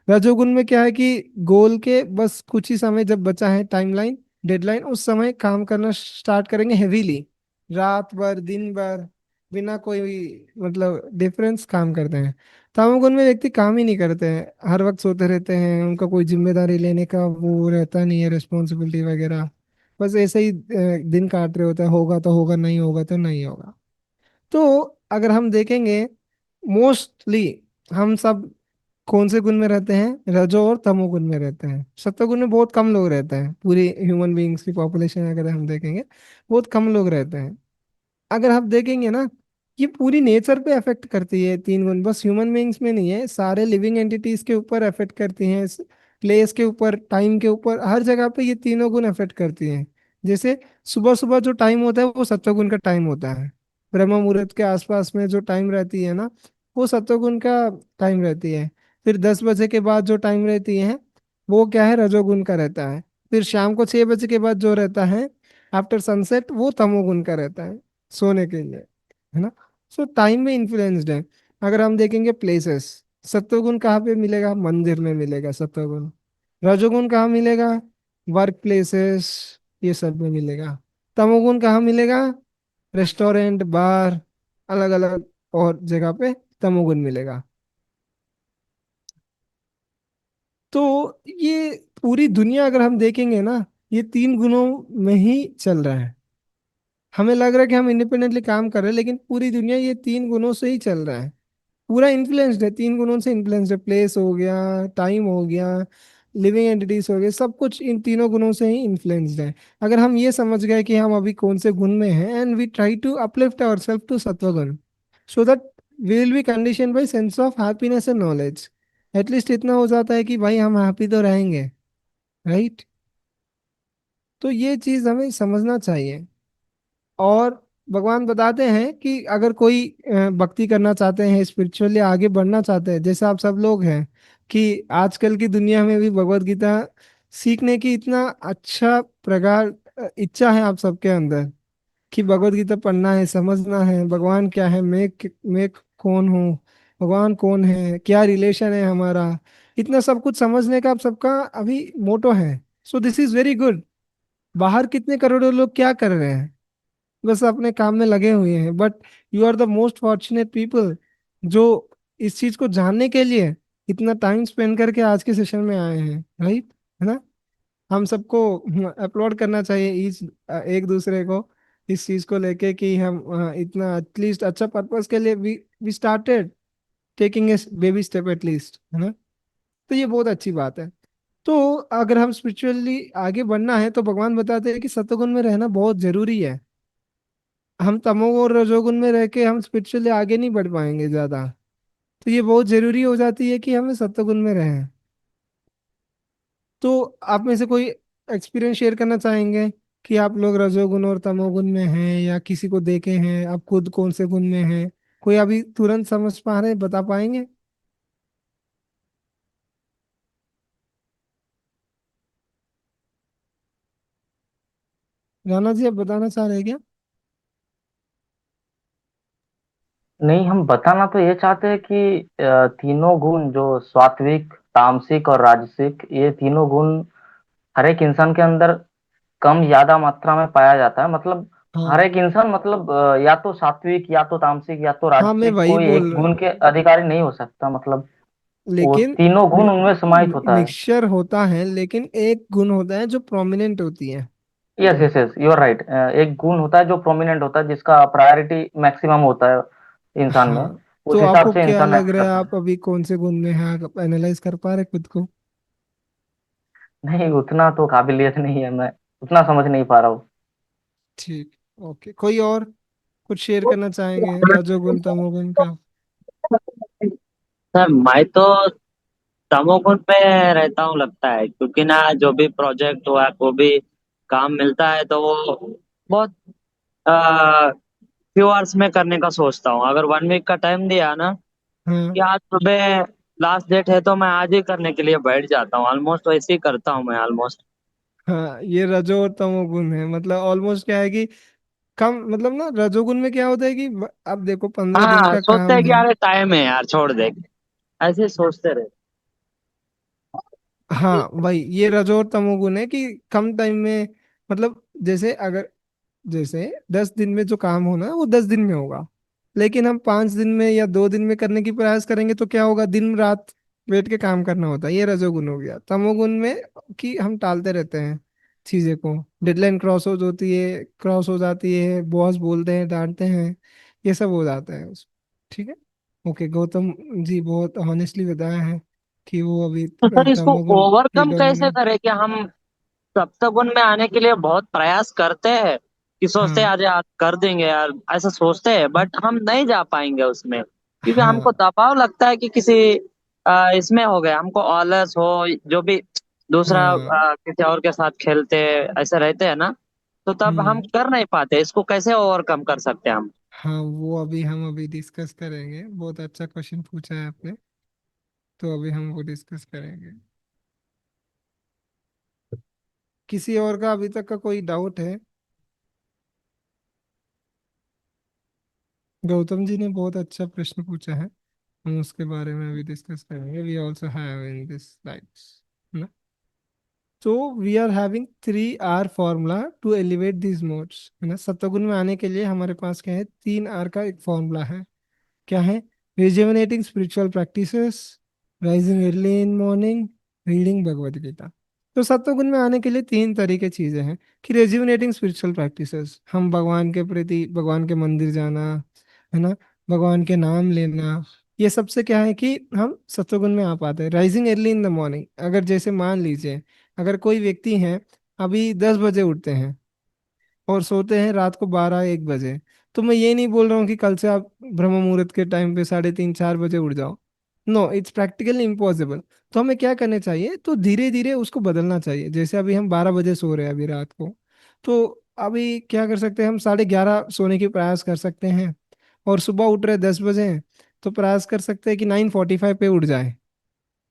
रजोगुण में क्या है कि गोल के बस कुछ ही समय जब बचा है, टाइमलाइन डेडलाइन, उस समय काम करना स्टार्ट करेंगे हेवीली, रात भर दिन भर बिना कोई मतलब डिफरेंस काम करते हैं। तमोगुण में व्यक्ति काम ही नहीं करते हैं, हर वक्त सोते रहते हैं, उनका कोई जिम्मेदारी लेने का वो रहता नहीं है, रिस्पॉन्सिबिलिटी वगैरह। बस ऐसे ही दिन काट रहे होते हैं, होगा तो होगा, नहीं होगा तो नहीं होगा। तो अगर हम देखेंगे मोस्टली हम सब कौन से गुण में रहते हैं, रजो और तमोगुण में रहते हैं। सत्वगुण में बहुत कम लोग रहते हैं, पूरी ह्यूमन बीइंग्स की पॉपुलेशन अगर हम देखेंगे बहुत कम लोग रहते हैं। अगर आप देखेंगे ना, ये पूरी नेचर पे अफेक्ट करती है 3 गुण, बस ह्यूमन बीइंग्स में नहीं है, सारे लिविंग एंटिटीज के ऊपर अफेक्ट करती हैं, प्लेस के ऊपर, टाइम के ऊपर, हर जगह पे ये तीनों गुण अफेक्ट करती हैं। जैसे सुबह सुबह जो टाइम होता है वो सत्वगुण का टाइम होता है, ब्रह्म मुहूर्त के आसपास में जो टाइम रहती है ना, वो सत्वगुण का टाइम रहती है। फिर 10 बजे के बाद जो टाइम रहती है वो क्या है, रजोगुण का रहता है। फिर शाम को 6 बजे के बाद जो रहता है आफ्टर सनसेट, वो तमोगुण का रहता है, सोने के लिए, है ना। सो टाइम में इन्फ्लुएंस्ड है। अगर हम देखेंगे प्लेसेस, सत्वगुण कहाँ पे मिलेगा, मंदिर में मिलेगा सत्वगुण। रजोगुण कहाँ मिलेगा, वर्क प्लेसेस, ये सब में मिलेगा। तमोगुण कहाँ मिलेगा, रेस्टोरेंट बार, अलग अलग और जगह पे तमोगुण मिलेगा। तो ये पूरी दुनिया अगर हम देखेंगे ना, ये 3 गुणों में ही चल रहा है। हमें लग रहा है कि हम इंडिपेंडेंटली काम कर रहे हैं, लेकिन पूरी दुनिया ये 3 गुणों से ही चल रहा है। पूरा इन्फ्लुएंस्ड है, 3 गुणों से इन्फ्लुएंस्ड है। प्लेस हो गया, टाइम हो गया, लिविंग एंटिटीज हो गए, सब कुछ इन तीनों गुणों से ही इन्फ्लुएंस्ड है। अगर हम ये समझ गए कि हम अभी कौन से गुण में हैं, and we try to uplift our self to सत्वगुण, so that we will be condition by sense of happiness and knowledge. At least इतना हो जाता है कि भाई हम हैप्पी तो रहेंगे, राइट। तो ये चीज हमें समझना चाहिए। और भगवान बताते हैं कि अगर कोई भक्ति करना चाहते हैं, स्पिरिचुअली आगे बढ़ना चाहते हैं, जैसे आप सब लोग हैं, कि आजकल की दुनिया में भी भगवत गीता सीखने की इतना अच्छा प्रकार इच्छा है आप सबके अंदर, कि भगवत गीता पढ़ना है, समझना है भगवान क्या है, मैं कौन हूँ, भगवान कौन है, क्या रिलेशन है हमारा, इतना सब कुछ समझने का आप सबका अभी मोटो है। So this is very good. बाहर कितने करोड़ों लोग क्या कर रहे हैं, बस अपने काम में लगे हुए हैं, but you are the most fortunate people जो इस चीज को जानने के लिए इतना टाइम स्पेंड करके आज के सेशन में आए हैं, राइट, है ना। हम सबको अपलोड करना चाहिए इस एक दूसरे को, इस चीज को लेके कि हम इतना एटलीस्ट अच्छा पर्पस के लिए we started taking a baby step at least, है ना। तो ये बहुत अच्छी बात है। तो अगर हम स्पिरिचुअली आगे बढ़ना है तो भगवान बताते हैं कि सत्वगुण में रहना बहुत जरूरी है। हम तमो और रजोगुण में रह के हम स्पिरिचुअली आगे नहीं बढ़ पाएंगे ज्यादा। तो ये बहुत जरूरी हो जाती है कि हमें सत्वगुण में रहें। तो आप में से कोई एक्सपीरियंस शेयर करना चाहेंगे कि आप लोग रजोगुण और तमोगुण में हैं, या किसी को देखे हैं, आप खुद कौन से गुण में हैं, कोई अभी तुरंत समझ पा रहे हैं, बता पाएंगे? राणा जी, आप बताना चाह रहे हैं क्या? नहीं, हम बताना तो ये चाहते हैं कि तीनों गुण जो सात्विक, तामसिक और राजसिक, ये तीनों गुण हर एक इंसान के अंदर कम ज्यादा मात्रा में पाया जाता है। मतलब हर हाँ एक इंसान, मतलब या तो सात्विक या तो तामसिक या तो हाँ, मैं राजसिक, वही कोई एक बोल रहा गुण हूँ। के अधिकारी नहीं हो सकता। मतलब वो लेकिन तीनों गुण उनमें समाहित होता है। मिक्सचर होता है, लेकिन एक गुण होता है जो प्रोमिनेंट होती है। Yes yes yes, you are right. एक गुण होता है जो प्रोमिनेंट होता है, जिसका प्रायोरिटी मैक्सिमम होता है इंसान में। हाँ, तो उस हिसाब आपको से क्या इंसान लग एक्ट रहा है, करता है। आप अभी कौन से गुण में हैं, आप एनालाइज कर पा रहे खुद को? नहीं, उतना तो काबिलियत नहीं है, मैं उतना समझ नहीं पा रहा हूँ। ठीक, ओके। कोई और कुछ शेयर करना चाहेंगे रजोगुण तमोगुण का? सर मैं तो तमोगुण पे रहता हूँ लगता है, क्योंकि ना जो भी प्रोजेक्ट हुआ को भी काम मिलता है तो वो बहुत फ्यू आवर्स में करने का सोचता हूँ। अगर 1 वीक का टाइम दिया ना हाँ कि आज सुबह लास्ट डेट है तो मैं आज ही करने के लिए बैठ जाता हूँ। ऑलमोस्ट वैसे ही करता हूँ मैं ऑलमोस्ट। हाँ, ये रजो और तमोगुण है, मतलब ऑलमोस्ट क्या है कि कम, मतलब ना रजोगुण में क्या होता है कि अब देखो 15 दिन हाँ, का सोचते काम हैं कि है। यार टाइम है यार छोड़ दे, ऐसे ही सोचते रहे। हाँ भाई, ये रजो और तमोगुण है कि कम टाइम में, मतलब जैसे अगर, जैसे 10 दिन में जो काम होना है वो 10 दिन में होगा, लेकिन हम 5 दिन में या 2 दिन में करने की प्रयास करेंगे तो क्या होगा, दिन रात बैठ के काम करना होता है। ये रजोगुण हो गया। तमोगुण में कि हम टालते रहते हैं चीजें को, डेडलाइन क्रॉस हो जाती है, बॉस बोलते हैं, डांटते हैं, ये सब हो जाता है ठीक है। ओके, गौतम जी बहुत ऑनेस्टली बताया है कि वो अभी तो सर इसको तमोगुण के ओवरकम डोमेन कैसे में। करें? कि हम सप्तागुन में आने के लिए बहुत प्रयास करते हैं, कि सोचते हैं हाँ आज यार कर देंगे यार, ऐसा सोचते हैं, बट हम नहीं जा पाएंगे उसमें, क्योंकि हमको हाँ दबाव लगता है कि किसी इसमें हो गया, हमको ऑलस हो जो भी दूसरा हाँ। किसी और के साथ खेलते ऐसे रहते हैं ना, तो तब हम हम्म। कर नहीं पाते। इसको कैसे ओवरकम कर सकते हैं हम? हाँ, वो अभी हम अभी डिस्कस करेंगे, बहुत अच्छा क्वेश्चन पूछा है आपने। तो अभी हम वो डिस्कस करेंगे। किसी और का अभी तक का कोई डाउट है? गौतम जी ने बहुत अच्छा प्रश्न पूछा है, हम उसके बारे में अभी डिस्कस करेंगे। We also have in this slides ना। तो we are having 3 R formula to elevate this modes, है ना। सत्वगुण में आने के लिए हमारे पास क्या है, 3 R का एक फॉर्मूला है। क्या है? Rejuvenating spiritual practices, rising early in morning, reading Bhagavad Gita. तो सत्वगुण में आने के लिए 3 तरह की चीजें हैं कि रेजुविनेटिंग स्पिरिचुअल प्रैक्टिसेस, हम भगवान के प्रति, भगवान के मंदिर जाना, है ना, भगवान के नाम लेना, ये सबसे क्या है कि हम सत्वगुण में आ पाते हैं। Rising early in the morning, अगर जैसे मान लीजिए अगर कोई व्यक्ति है अभी 10 बजे उठते हैं और सोते हैं रात को 12-1 बजे, तो मैं ये नहीं बोल रहा हूँ कि कल से आप ब्रह्म मुहूर्त के टाइम पे 3:30-4 बजे उठ जाओ। No, it's practically impossible. तो हमें क्या करना चाहिए, तो धीरे धीरे उसको बदलना चाहिए। जैसे अभी हम 12 बजे सो रहे हैं अभी रात को, तो अभी क्या कर सकते हैं, हम 11:30 सोने की प्रयास कर सकते हैं। और सुबह उठ रहे 10 बजे, तो प्रयास कर सकते हैं कि 9:45 पे उठ जाए।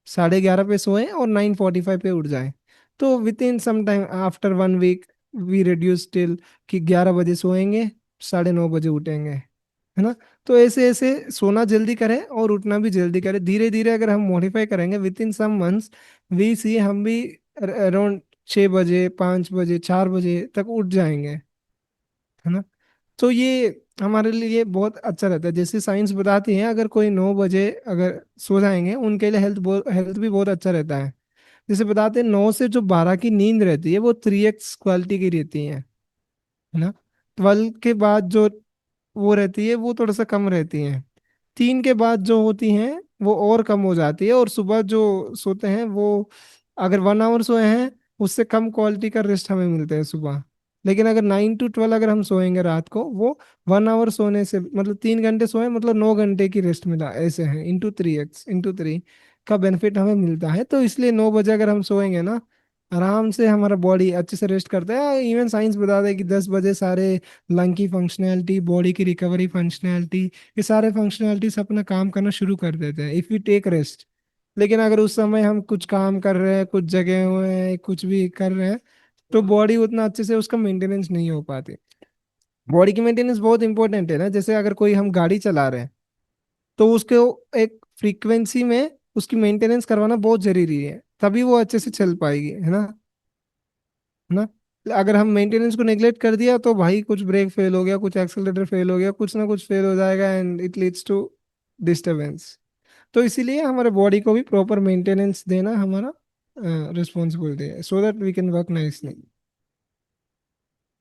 11:30 पे सोए और 9:45 पे उठ जाए। तो within some time after 1 week we reduce till कि 11 बजे सोएंगे, 9:30 बजे उठेंगे, है ना। तो ऐसे ऐसे सोना जल्दी करें और उठना भी जल्दी करें। धीरे धीरे अगर हम मॉडिफाई करेंगे within some months, we see हम भी अराउंड 6 बजे, 5 बजे, 4 बजे तक उठ जाएंगे, है ना। तो ये हमारे लिए बहुत अच्छा रहता है। जैसे साइंस बताती है अगर कोई 9 बजे अगर सो जाएंगे उनके लिए हेल्थ भी बहुत अच्छा रहता है। जैसे बताते हैं 9 से जो 12 की नींद रहती है वो 3x क्वालिटी की रहती है ना। 12 के बाद जो वो रहती है वो थोड़ा सा कम रहती है। 3 के बाद जो होती हैं वो और कम हो जाती है। और सुबह जो सोते हैं वो अगर 1 आवर सोए हैं उससे कम क्वालिटी का रेस्ट हमें मिलता है सुबह। लेकिन अगर 9 to 12 अगर हम सोएंगे रात को, वो 1 आवर सोने से मतलब 3 घंटे सोए मतलब 9 घंटे की रेस्ट मिला, ऐसे हैं इंटू 3 का बेनिफिट हमें मिलता है। तो इसलिए 9 बजे अगर हम सोएंगे ना, आराम से हमारा बॉडी अच्छे से रेस्ट करता है। इवन साइंस बताता है कि 10 बजे सारे लंग की फंक्शनैलिटी, बॉडी की रिकवरी फंक्शनैलिटी, ये सारे फंक्शनैलिटीज अपना काम करना शुरू कर देते हैं इफ वी टेक रेस्ट। लेकिन अगर उस समय हम कुछ काम कर रहे हैं, कुछ जगे हुए हैं, कुछ भी कर रहे हैं, तो बॉडी उतना अच्छे से उसका मेंटेनेंस नहीं हो पाती। बॉडी की मेंटेनेंस बहुत इंपॉर्टेंट है ना। जैसे अगर कोई हम गाड़ी चला रहे हैं तो उसको एक फ्रीक्वेंसी में उसकी मेंटेनेंस करवाना बहुत जरूरी है, तभी वो अच्छे से चल पाएगी, है ना। अगर हम मेंटेनेंस को नेग्लेक्ट कर दिया तो भाई कुछ ब्रेक फेल हो गया, कुछ एक्सेलरेटर फेल हो गया, कुछ ना कुछ फेल हो जाएगा and it leads to disturbance. तो इसीलिए हमारे बॉडी को भी प्रॉपर मेंटेनेंस देना हमारा रिस्पॉन्सिबिलिटी है, so that we can work nicely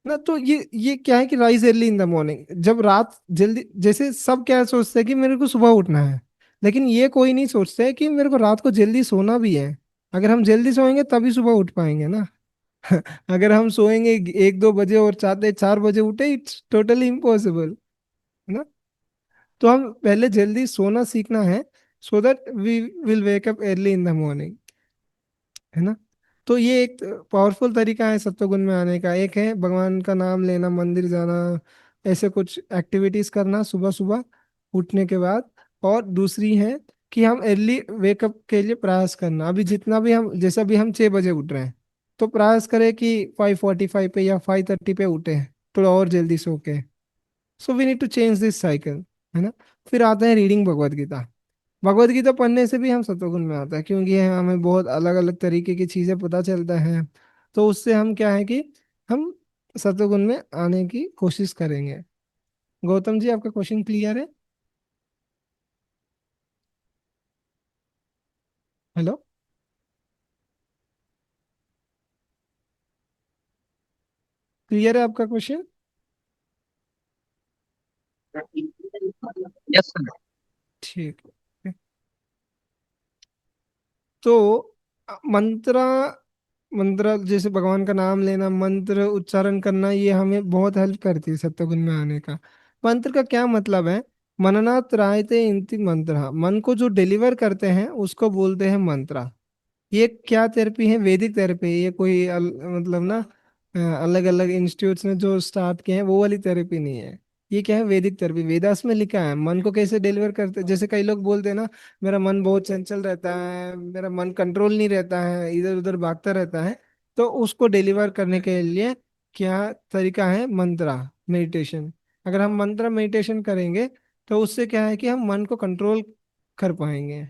ना। तो ये क्या है कि rise early in the morning, जब रात जल्दी, जैसे सब क्या सोचते हैं कि मेरे को सुबह उठना है, लेकिन ये कोई नहीं सोचता है कि मेरे को रात को जल्दी सोना भी है। अगर हम जल्दी सोएंगे तभी सुबह उठ पाएंगे ना। अगर हम सोएंगे 1-2 बजे और चाहते 4 बजे उठे, इट्स टोटली इम्पॉसिबल, है ना। तो हम पहले जल्दी सोना सीखना है, so that we will wake up early in the morning, है ना। तो ये एक पावरफुल तरीका है सत्वगुण में आने का। एक है भगवान का नाम लेना, मंदिर जाना, ऐसे कुछ एक्टिविटीज करना सुबह सुबह उठने के बाद। और दूसरी है कि हम अर्ली वेकअप के लिए प्रयास करना। अभी जितना भी हम, जैसे अभी हम 6 बजे उठ रहे हैं, तो प्रयास करें कि 5:45 पे या 5:30 पे उठे, थोड़ा और जल्दी सो के। So we need to change this cycle, है ना। फिर आते हैं रीडिंग भगवत गीता। भगवत गीता पढ़ने से भी हम सत्वगुण में आता है, क्योंकि हमें बहुत अलग अलग तरीके की चीजें पता चलता है। तो उससे हम क्या है कि हम सत्वगुण में आने की कोशिश करेंगे। गौतम जी, आपका क्वेश्चन क्लियर है? हेलो, क्लियर है आपका क्वेश्चन? Yes sir. ठीक है। तो मंत्र मंत्र जैसे भगवान का नाम लेना, मंत्र उच्चारण करना, ये हमें बहुत हेल्प करती है सत्वगुण में आने का। मंत्र का क्या मतलब है? मननात रायते इंति मंत्र, मन को जो डिलीवर करते हैं उसको बोलते हैं मंत्र। ये क्या थेरेपी है? वैदिक थेरेपी है। ये कोई मतलब ना अलग अलग इंस्टीट्यूट्स ने जो स्टार्ट किए हैं वो वाली थेरेपी नहीं है। ये क्या है? वैदिक थेरेपी। वेदास में लिखा है मन को कैसे डिलीवर करते। जैसे कई लोग बोलते हैं ना, मेरा मन बहुत चंचल रहता है, मेरा मन कंट्रोल नहीं रहता है, इधर उधर भागता रहता है। तो उसको डिलीवर करने के लिए क्या तरीका है? मंत्रा, मेडिटेशन। अगर हम मंत्र मेडिटेशन करेंगे तो उससे क्या है कि हम मन को कंट्रोल कर पाएंगे।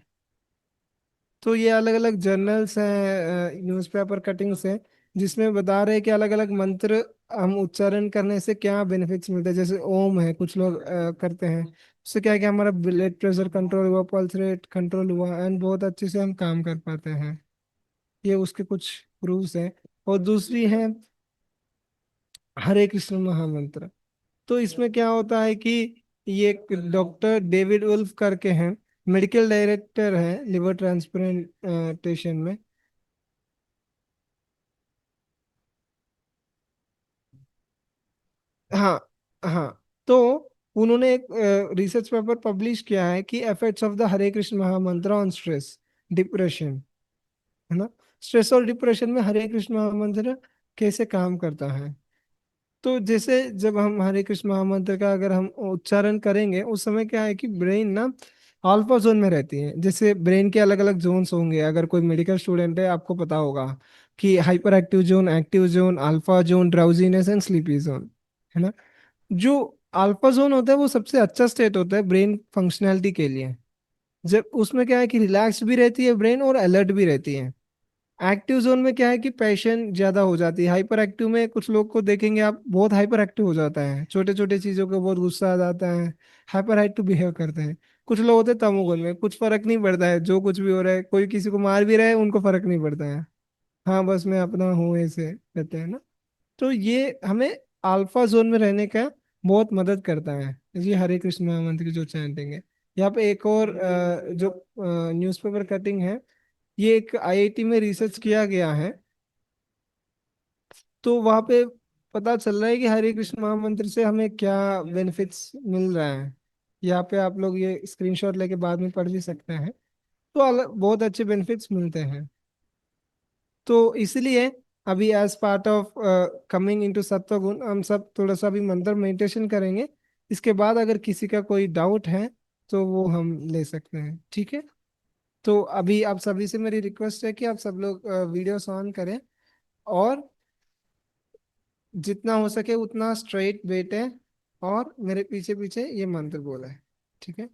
तो ये अलग अलग जर्नल्स हैं, न्यूज़पेपर कटिंग्स हैं, जिसमें बता रहे हैं कि अलग अलग मंत्र हम उच्चारण करने से क्या बेनिफिट्स मिलते हैं। जैसे ओम है, कुछ लोग करते हैं, उससे क्या है कि हमारा ब्लड प्रेशर कंट्रोल हुआ, पल्स रेट कंट्रोल हुआ, एंड बहुत अच्छे से हम काम कर पाते हैं। ये उसके कुछ प्रूफ्स हैं। और दूसरी है हरे कृष्ण महामंत्र। तो इसमें क्या होता है कि ये एक डॉक्टर डेविड वुल्फ करके हैं, मेडिकल डायरेक्टर है लिवर ट्रांसप्लांटेशन में। हाँ हाँ। तो उन्होंने एक रिसर्च पेपर पब्लिश किया है कि इफेक्ट्स ऑफ द हरे कृष्ण महामंत्र ऑन स्ट्रेस, डिप्रेशन, है ना। स्ट्रेस और डिप्रेशन में हरे कृष्ण महामंत्र कैसे काम करता है। तो जैसे जब हम हरे कृष्ण महामंत्र का अगर हम उच्चारण करेंगे उस समय क्या है कि ब्रेन ना अल्फा जोन में रहती है। जैसे ब्रेन के अलग अलग जोन्स होंगे, अगर कोई मेडिकल स्टूडेंट है आपको पता होगा कि hyper active zone, active zone, alpha zone, drowsiness and sleepy zone, है ना। जो अल्फा जोन होता है वो सबसे अच्छा स्टेट होता है ब्रेन फंक्शनैलिटी के लिए। जब उसमें क्या है कि रिलैक्स भी रहती है ब्रेन और अलर्ट भी रहती है। एक्टिव जोन में क्या है कि पैशन ज्यादा हो जाती है। हाइपर एक्टिव में कुछ लोग को देखेंगे आप, बहुत हाइपर एक्टिव हो जाता है, छोटे छोटे चीजों को बहुत गुस्सा आ जाता है, हाइपर एक्टिव बिहेव करते हैं। कुछ लोग होते हैं तमोगुण में, कुछ फर्क नहीं पड़ता है जो कुछ भी हो रहा है, कोई किसी को मार भी रहा है उनको फर्क नहीं पड़ता है। हाँ बस मैं अपना हूँ, ऐसे रहते हैं ना। तो ये हमें अल्फा जोन में रहने का बहुत मदद करता है ये हरे कृष्ण महामंत्र की जो चैंटिंग है। यहाँ पे एक और जो न्यूज़पेपर कटिंग है, ये एक आईआईटी में रिसर्च किया गया है। तो वहाँ पे पता चल रहा है कि हरे कृष्ण महामंत्र से हमें क्या बेनिफिट्स मिल रहा है। यहाँ पे आप लोग ये स्क्रीनशॉट लेके बाद में पढ़ भी सकते हैं। तो बहुत अच्छे बेनिफिट्स मिलते हैं। तो इसलिए अभी as part of coming into सत्वगुण हम सब थोड़ा सा भी मंत्र मेडिटेशन करेंगे। इसके बाद अगर किसी का कोई डाउट है तो वो हम ले सकते हैं, ठीक है। तो अभी आप सभी से मेरी रिक्वेस्ट है कि आप सब लोग वीडियोस ऑन करें और जितना हो सके उतना स्ट्रेट बैठे और मेरे पीछे पीछे ये मंत्र बोला है, ठीक है।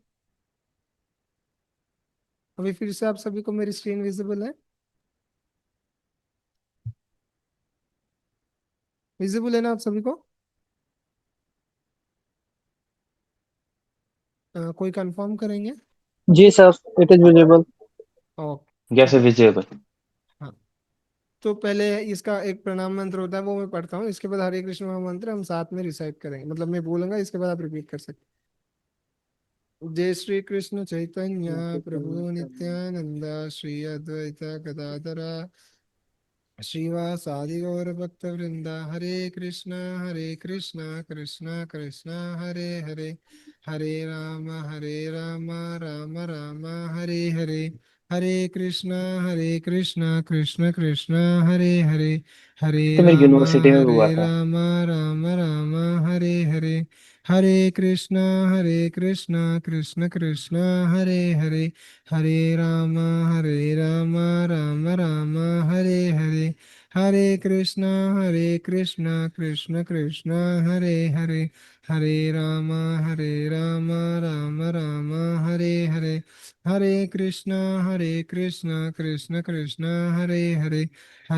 अभी फिर से आप सभी को मेरी स्क्रीन विजिबल है? विजिबल है ना आप सभी को? कोई कंफर्म करेंगे? जी sir, it is visible. Okay, जैसे ठीक है। विजिबल। हाँ, तो पहले इसका एक प्रणाम मंत्र होता है वो मैं पढ़ता हूँ, इसके बाद हरे कृष्ण महामंत्र हम साथ में रिसाइट करेंगे, मतलब मैं बोलूंगा इसके बाद आप रिपीट कर सकते हैं। जय श्री कृष्ण चैतन्य प्रभु नित्यानंद श्री अद्वैत गदाधर श्रीवासादि गौर भक्त वृंदा। हरे कृष्ण कृष्ण कृष्ण हरे हरे, हरे राम राम राम हरे हरे, हरे कृष्ण कृष्ण कृष्ण हरे हरे, तो मेरी यूनिवर्सिटी में भी हुआ हरे था। राम राम राम हरे हरे, हरे कृष्ण कृष्ण कृष्ण हरे हरे, हरे राम राम राम हरे हरे, हरे कृष्ण कृष्ण कृष्ण हरे हरे, हरे राम राम राम हरे हरे, हरे कृष्ण कृष्ण कृष्ण हरे हरे,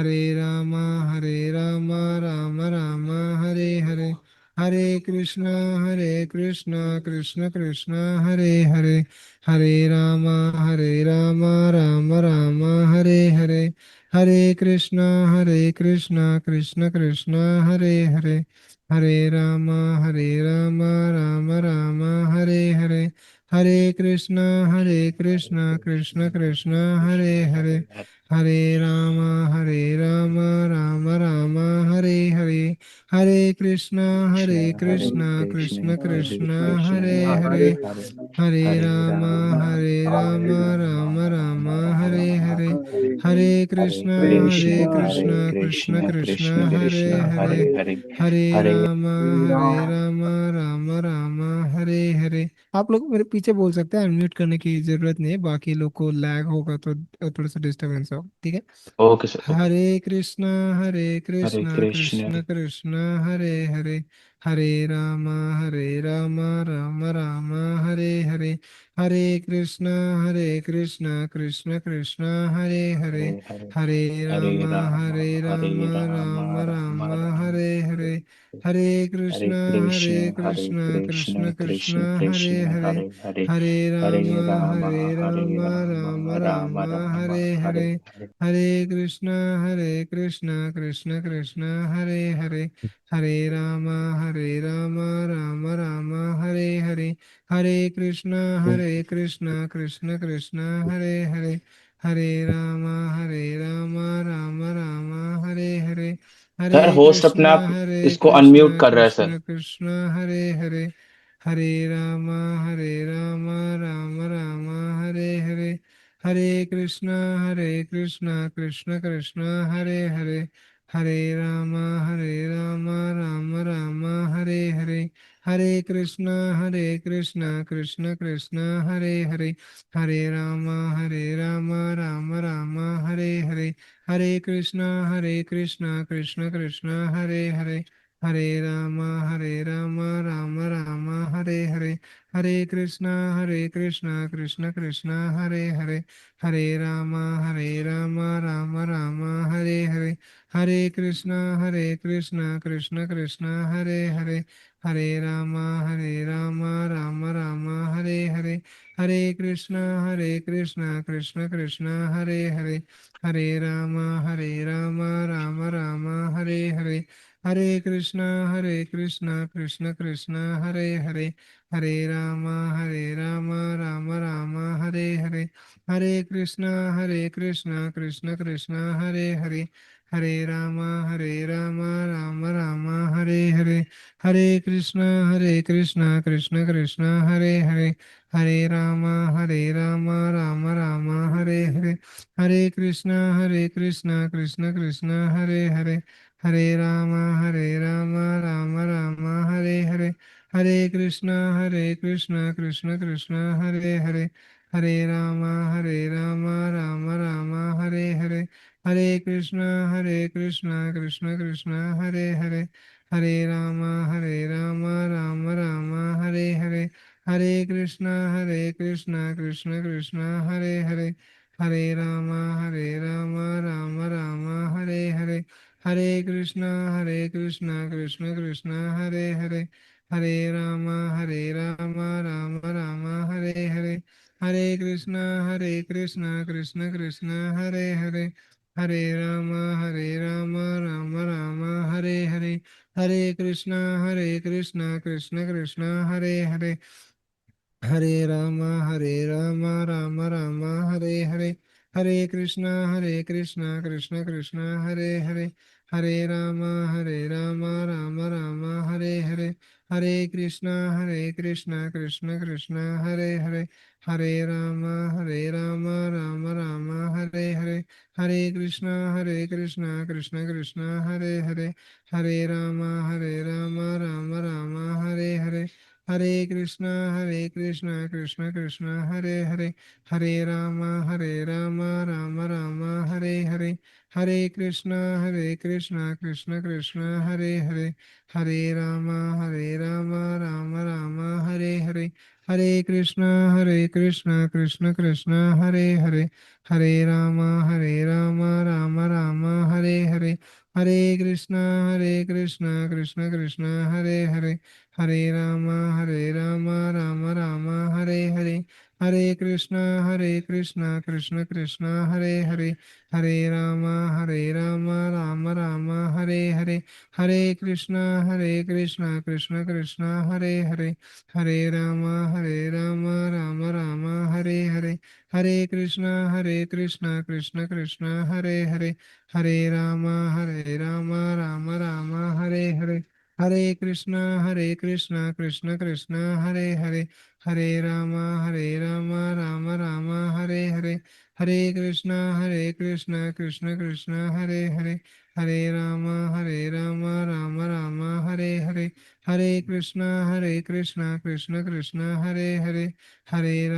हरे राम राम राम हरे हरे, हरे कृष्ण कृष्ण कृष्ण हरे हरे, हरे राम राम राम हरे हरे, हरे कृष्ण कृष्ण कृष्ण हरे हरे, हरे राम राम राम हरे हरे, हरे कृष्ण कृष्ण कृष्ण हरे हरे, हरे राम राम राम हरे हरे, कृष्ण हरे कृष्ण कृष्ण कृष्ण हरे कृष्ण कृष्ण हरे हरे हरे, हरे, हरे हरे राम राम हरे राम राम राम राम हरे राम हरे, हरे हरे, हरे कृष्ण कृष्ण कृष्ण कृष्ण कृष्ण हरे कृष्ण हरे, हरे हरे, हरे हरे राम राम राम हरे हरे। आप लोग मेरे पीछे बोल सकते हैं, अनम्यूट करने की जरूरत नहीं है, बाकी लोग को लैग होगा तो थोड़ा सा डिस्टरबेंस हो, ठीक है। Okay sir okay. Hare Hare Krishna Krishna Krishna Krishna Hare Hare, Hare Ram Ram Ram Hare Hare, Hare Krishna Krishna Krishna Hare Hare, Hare Hare, Hare Hare Ram Ram Ram Ram Ram Ram Hare Hare Hare, Hare, Hare Krishna Krishna Krishna Krishna Krishna Hare Krishna Hare, Hare Hare, Hare Hare Ram Ram Ram Ram Ram Ram Hare Hare Hare, Hare. Hare Krishna Krishna Krishna Hare Hare, Hare Ram Ram Ram Ram Hare Hare, हरे कृष्णा कृष्ण कृष्ण हरे हरे, हरे राम राम राम हरे हरे, सर होस्ट अपने आप हरे इसको अनम्यूट कृष्णा कर रहा है सर। कृष्ण कृष्ण हरे हरे, हरे राम राम राम हरे हरे, हरे कृष्णा कृष्ण कृष्ण हरे हरे, हरे राम राम राम हरे हरे, हरे कृष्णा कृष्ण कृष्ण हरे हरे, हरे राम राम राम हरे हरे, हरे कृष्णा कृष्ण कृष्ण हरे हरे, हरे राम राम राम हरे हरे, हरे कृष्णा कृष्ण कृष्ण हरे हरे, हरे राम राम राम हरे हरे, हरे कृष्णा कृष्ण कृष्ण हरे हरे, हरे राम राम राम हरे हरे, हरे कृष्णा कृष्ण कृष्ण हरे हरे, हरे राम राम राम हरे हरे, हरे कृष्णा कृष्ण कृष्ण हरे हरे, हरे राम राम राम हरे हरे, हरे कृष्णा कृष्ण कृष्ण हरे हरे, हरे राम राम राम हरे हरे, हरे कृष्णा कृष्ण कृष्ण हरे हरे, हरे राम राम राम हरे हरे, हरे कृष्णा कृष्ण कृष्ण हरे हरे, हरे राम राम राम हरे हरे, हरे कृष्णा कृष्ण कृष्ण हरे हरे, हरे राम राम राम हरे हरे, हरे कृष्णा कृष्ण कृष्ण हरे हरे, हरे राम राम राम हरे हरे, हरे कृष्णा कृष्ण कृष्ण हरे हरे, हरे राम राम राम हरे हरे, हरे कृष्णा कृष्ण कृष्ण हरे हरे, हरे राम राम राम हरे हरे, हरे कृष्णा कृष्ण कृष्ण हरे हरे, हरे राम राम राम हरे हरे, हरे कृष्णा कृष्ण कृष्ण हरे हरे, हरे राम राम राम हरे हरे, हरे कृष्णा कृष्ण कृष्ण हरे हरे, हरे राम राम राम हरे हरे, हरे कृष्णा कृष्ण कृष्ण हरे हरे, हरे राम राम राम हरे हरे, हरे कृष्णा कृष्ण कृष्ण हरे हरे, हरे राम राम राम हरे हरे, हरे कृष्णा कृष्ण कृष्ण हरे हरे, हरे राम राम राम हरे हरे, हरे कृष्णा कृष्ण कृष्ण हरे हरे, हरे राम राम राम हरे हरे, हरे कृष्णा कृष्ण कृष्ण हरे हरे, हरे राम राम राम हरे हरे, हरे कृष्णा कृष्ण कृष्ण हरे हरे, हरे राम राम राम हरे हरे, हरे कृष्णा कृष्ण कृष्ण हरे हरे, हरे राम राम राम हरे हरे, हरे कृष्णा कृष्ण कृष्ण हरे हरे, हरे राम राम राम हरे हरे, हरे कृष्णा कृष्ण कृष्ण हरे हरे, हरे राम राम राम हरे हरे, हरे कृष्णा कृष्ण कृष्ण हरे हरे, हरे राम राम राम हरे हरे, हरे कृष्णा कृष्ण कृष्ण हरे हरे, हरे राम राम राम हरे हरे, हरे कृष्णा कृष्ण कृष्ण हरे हरे, हरे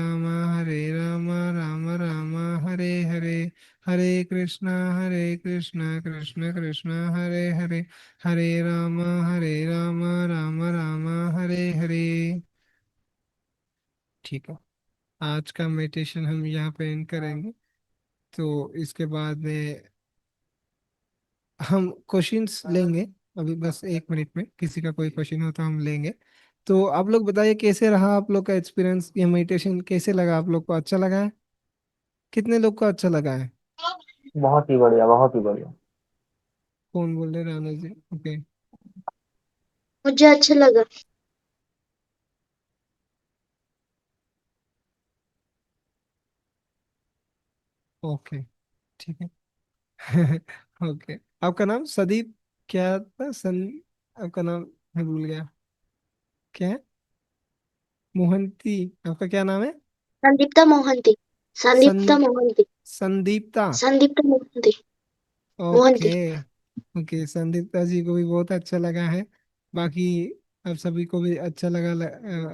राम राम राम हरे हरे, हरे कृष्णा कृष्ण कृष्ण हरे हरे, हरे राम राम राम हरे हरे। ठीक है, आज का मेडिटेशन हम यहाँ पे एंड करेंगे। तो इसके बाद में हम क्वेश्चंस लेंगे, अभी बस 1 मिनट में किसी का कोई क्वेश्चन हो तो हम लेंगे। तो आप लोग बताइए कैसे रहा आप लोग का एक्सपीरियंस, ये मेडिटेशन कैसे लगा आप लोग को, अच्छा लगा है? कितने लोग को अच्छा लगा है? बहुत ही बढ़िया, बहुत ही बढ़िया। कौन बोल रहे, राणा जी? ओके। मुझे अच्छा लगा। ओके, ठीक है। ओके। आपका नाम सदीप क्या था? आपका नाम मैं भूल गया। क्या है? मोहंती। आपका क्या नाम है? संदीप्ता मोहंती। सन संदीप्ता मोहंती। संदीप्ता। संदीप्ता मोहंती। ओके। मोहंती। ओके, संदीप्ता जी को भी बहुत अच्छा लगा है। बाकी आप सभी को भी अच्छा लगा।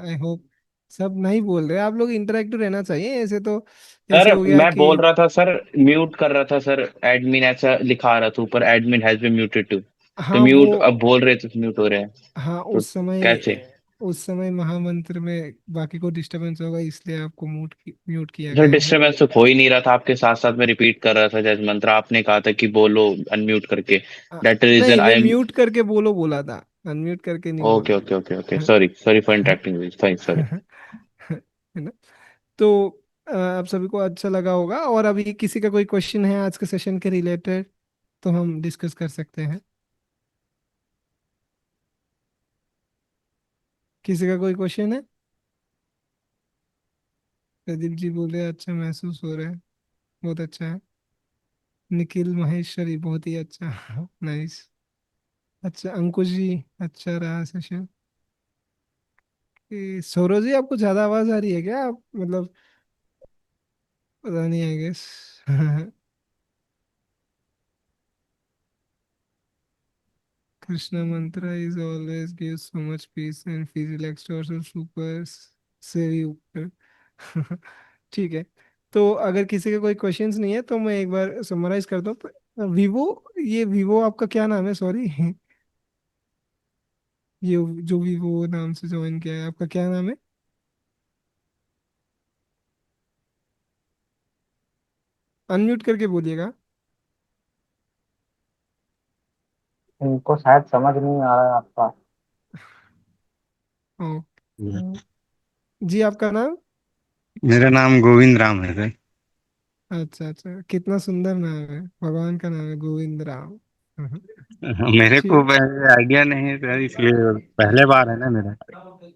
I hope. सब नहीं बोल रहे, आप लोग इंटरेक्टिव रहना चाहिए ऐसे तो। सर ऐसे हो गया मैं कि बोल रहा था सर, म्यूट कर रहा था सर, एडमिन ऐसा लिखा आ रहा था ऊपर, admin has been muted too. तो हाँ वो, म्यूट अब बोल रहे थे तो म्यूट हो रहे हैं। हाँ तो कैसे? उस समय महामंत्र में बाकी को डिस्टरबेंस होगा, इसलिए आपको म्यूट किया सर गया है। डिस्टर्बेंस तो हो ही नहीं रहा था, आपके साथ साथ मैं रिपीट कर रहा था जज मंत्र, आपने कहा था कि बोलो अनम्यूट करके। दैट नहीं, रीजन वो आई एम। म्यूट करके बोलो बोला था, अनम्यूट करके नहीं ओके बोला। Okay okay okay, sorry sorry for interacting with, fine sorry. है ना? तो आप सभी को अच्छा लगा होगा, और अभी किसी का कोई क्वेश्चन है आज के सेशन के रिलेटेड तो हम डिस्कस कर सकते हैं। किसी का कोई क्वेश्चन है? प्रदीप जी बोले अच्छा महसूस हो रहा है, बहुत अच्छा है। निखिल महेश्वरी बहुत ही अच्छा। नाइस। अच्छा अंकुश जी, अच्छा रहा सेशन। सौरभ जी, आपको ज्यादा आवाज आ रही है क्या? आप मतलब, पता नहीं, आई guess. Krishna mantra is always give so much peace and feel relaxed और सुपर से भी ऊपर। ठीक है। तो अगर किसी का कोई क्वेश्चंस नहीं है तो मैं एक बार समराइज करता हूँ। वीवो, ये वीवो आपका क्या नाम है? सॉरी। ये जो वीवो नाम से ज्वाइन किया है, आपका क्या नाम है? अनम्यूट करके बोलिएगा। इनको शायद समझ नहीं आ रहा है आपका। ओ, जी आपका नाम? मेरा नाम गोविंद राम है सर। अच्छा अच्छा, कितना सुंदर नाम है, भगवान का नाम है गोविंद राम। हम्म, मेरे को ठीक। आइडिया नहीं है सर, इसलिए पहले बार है ना मेरा।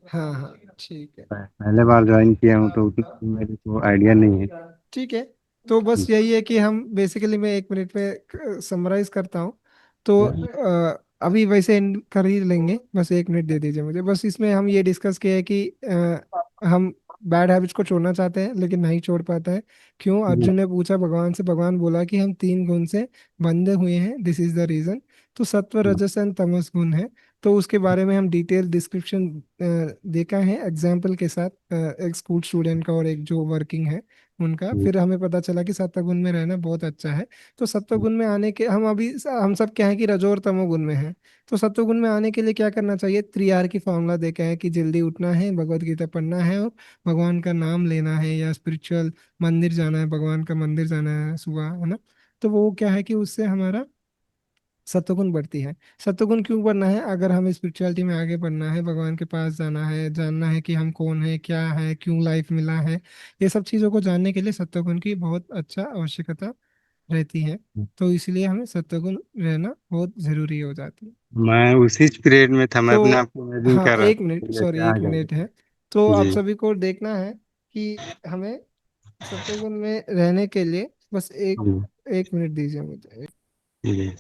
हाँ हाँ, ठीक है। पहले बार ज्वाइन किया हूँ तो उतना मेरे को आइडिया नहीं है। ठीक है। तो बस यही है कि हम बेसिकली, मैं एक मिनट में समराइज करता हूँ। तो अभी वैसे end कर ही लेंगे, बस एक मिनट दे दीजिए मुझे। बस इसमें हम ये डिस्कस किया है कि हम बैड हैबिट्स को छोड़ना चाहते हैं लेकिन नहीं छोड़ पाते हैं। क्यों? जी। अर्जुन ने पूछा भगवान से, भगवान बोला कि हम तीन गुण से बंधे हुए हैं, दिस इज द रीजन। तो सत्व रजस एंड तमस गुण है। तो उसके बारे में हम डिटेल डिस्क्रिप्शन देखा है एग्जाम्पल के साथ, एक स्कूल स्टूडेंट का और एक जो वर्किंग है उनका। जी। फिर हमें पता चला कि सत्वगुण में रहना बहुत अच्छा है। तो सत्वगुण में आने के हम अभी हम सब क्या है कि रजो और तमोगुण में हैं। तो सत्वगुण में आने के लिए क्या करना चाहिए? 3R की फॉर्मूला देखा है कि जल्दी उठना है, भगवत गीता पढ़ना है, और भगवान का नाम लेना है, या स्पिरिचुअल मंदिर जाना है, भगवान का मंदिर जाना है सुबह, है ना? तो वो क्या है कि उससे हमारा सत्वगुण बढ़ती है। सत्वगुण क्यों बढ़ना है? अगर हमें स्पिरिचुअलिटी में आगे बढ़ना है, भगवान के पास जाना है, जानना है कि हम कौन है, क्या है, क्यों लाइफ मिला है, ये सब चीज़ों को जानने के लिए सत्वगुण की बहुत अच्छा आवश्यकता रहती है। तो इसलिए हमें सत्वगुण रहना बहुत जरूरी हो जाती है। मैं उसी पीरियड में था, मैं अपने तो आप को इमेजिन हाँ, कर रहा एक था मिनट, कि सॉरी, जैसे आ एक मिनट जाएगा। है। तो आप जी। सभी को देखना है कि हमें सत्वगुण में रहने के लिए बस एक जी। एक मिनट दीजिए मुझे। जी।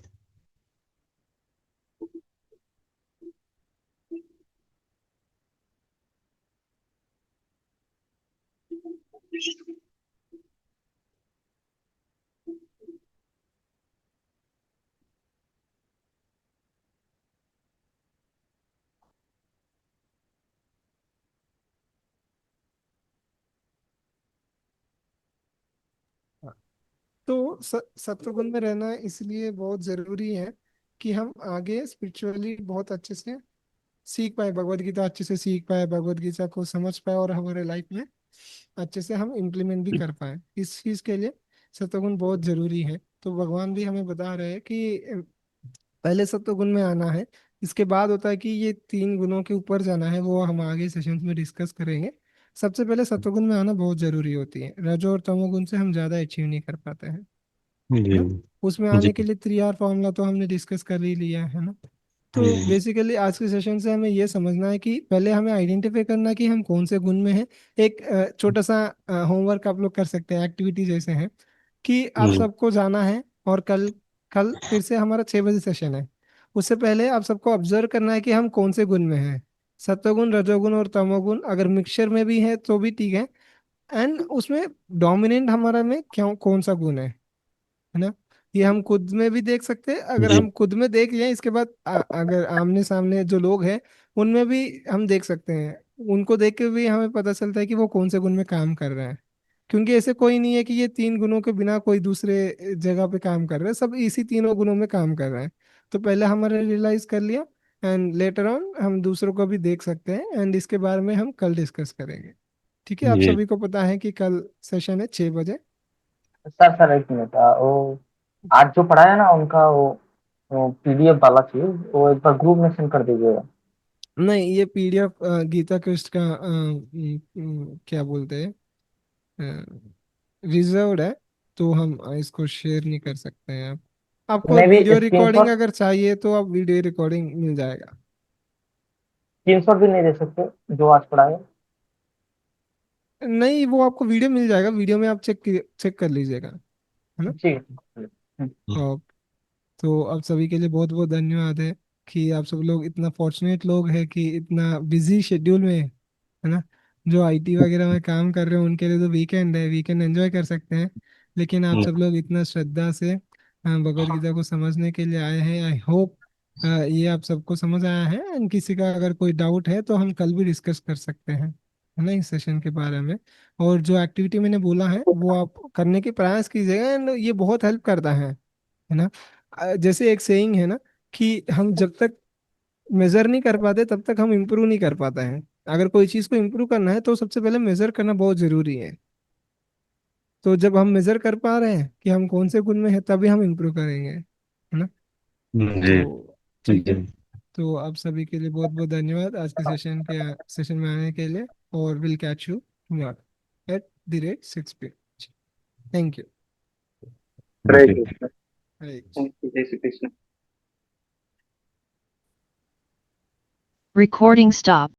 तो सत्वगुण में रहना इसलिए बहुत जरूरी है कि हम आगे स्पिरिचुअली बहुत अच्छे से सीख पाए, भगवत गीता अच्छे से सीख पाए, भगवत गीता को समझ पाए, और हमारे लाइफ में अच्छे से हम इम्प्लीमेंट भी कर पाए। इस चीज के लिए सत्वगुण बहुत जरूरी है। तो भगवान भी हमें बता रहे हैं कि पहले सत्वगुण में आना है, इसके बाद होता है कि ये तीन गुणों के ऊपर जाना है, वो हम आगे सेशंस में डिस्कस करेंगे। सबसे पहले सत्वगुण में आना बहुत जरूरी होती है, रजो और तमोगुण से हम ज्यादा अचीव नहीं कर पाते हैं, है जी। ना? उसमें जी। आने के लिए 3R फॉर्मूला तो हमने डिस्कस कर ही लिया है ना? तो बेसिकली आज के सेशन से हमें ये समझना है कि पहले हमें आइडेंटिफाई करना कि हम कौन से गुण में हैं। एक छोटा सा होमवर्क आप लोग कर सकते हैं, एक्टिविटी जैसे है कि आप सबको जाना है और कल कल फिर से हमारा 6 बजे सेशन है। उससे पहले आप सबको ऑब्जर्व करना है कि हम कौन से गुण में हैं। सत्वगुण, रजोगुण और तमोगुण अगर मिक्सचर में भी है तो भी ठीक है। एंड उसमें डोमिनेंट हमारा में क्यों कौन सा गुण है ना। ये हम खुद में भी देख सकते हैं। अगर जी हम खुद में देख लें इसके बाद अगर आमने सामने जो लोग हैं उनमें भी हम देख सकते हैं। उनको देख के भी हमें पता चलता है कि वो कौन से गुण में काम कर रहे हैं। क्योंकि ऐसे कोई नहीं है कि ये 3 गुणों के बिना कोई दूसरे जगह पे काम कर रहे हैं, सब इसी 3 गुणों में काम कर रहे हैं। तो पहले हमारे रियलाइज कर लिया एंड लेटर ऑन हम दूसरों को भी देख सकते हैं एंड इसके बारे में हम कल डिस्कस करेंगे। ठीक है, आप जी सभी को पता है कि कल सेशन है 6 बजे। सर एक मिनट, वो आज जो पढ़ाया ना उनका वो पीडीएफ वाला चीज वो एक बार ग्रुप में सेंड कर दीजिएगा। नहीं, ये पीडीएफ गीता क्विस्ट का क्या बोलते हैं, रिजर्व्ड है। तो हम इसको शेयर नहीं कर सकते हैं। आप आपको मैं भी वीडियो रिकॉर्डिंग स्क्रीनशॉट अगर चाहिए तो आप वीडियो रिकॉर्डिंग मिल जाएगा। स्क्रीनशॉट भी नहीं दे सकते जो आज पढ़ाया। नहीं, वो आपको वीडियो मिल जाएगा, वीडियो में आप चेक कर लीजिएगा, है ना। जी। हम्म। और तो आप सभी के लिए बहुत बहुत धन्यवाद है कि आप सब लोग इतना फॉर्चुनेट लोग हैं कि इतना बिजी शेड्यूल में, है ना, जो आईटी वगैरह में काम कर रहे हैं उनके लिए तो वीकेंड है, वीकेंड एंजॉय कर सकते हैं। लेकिन आप सब लोग इतना श्रद्धा से भगवद गीता को समझने के लिए आए हैं। आई होप ये आप सबको समझ आया है। एंड किसी का अगर कोई डाउट है तो हम कल भी डिस्कस कर सकते हैं, है ना, इस सेशन के बारे में। और जो एक्टिविटी मैंने बोला है वो आप करने के प्रयास कीजिएगा एंड ये बहुत हेल्प करता है ना। जैसे एक सेइंग है ना कि हम जब तक मेजर नहीं कर पाते तब तक हम इम्प्रूव नहीं कर पाते हैं। अगर कोई चीज़ को इम्प्रूव करना है तो सबसे पहले मेजर करना बहुत जरूरी है। तो जब हम मेजर कर पा रहे हैं कि हम कौन से गुण में है तभी हम इम्प्रूव करेंगे, है ना। जी तो ठीक है। जी तो आप सभी के लिए बहुत बहुत धन्यवाद आज के सेशन में आने के लिए। और will catch you at the rate 6 p.m. Thank you. Hare ji Krishna. जय श्री कृष्ण। Recording stop.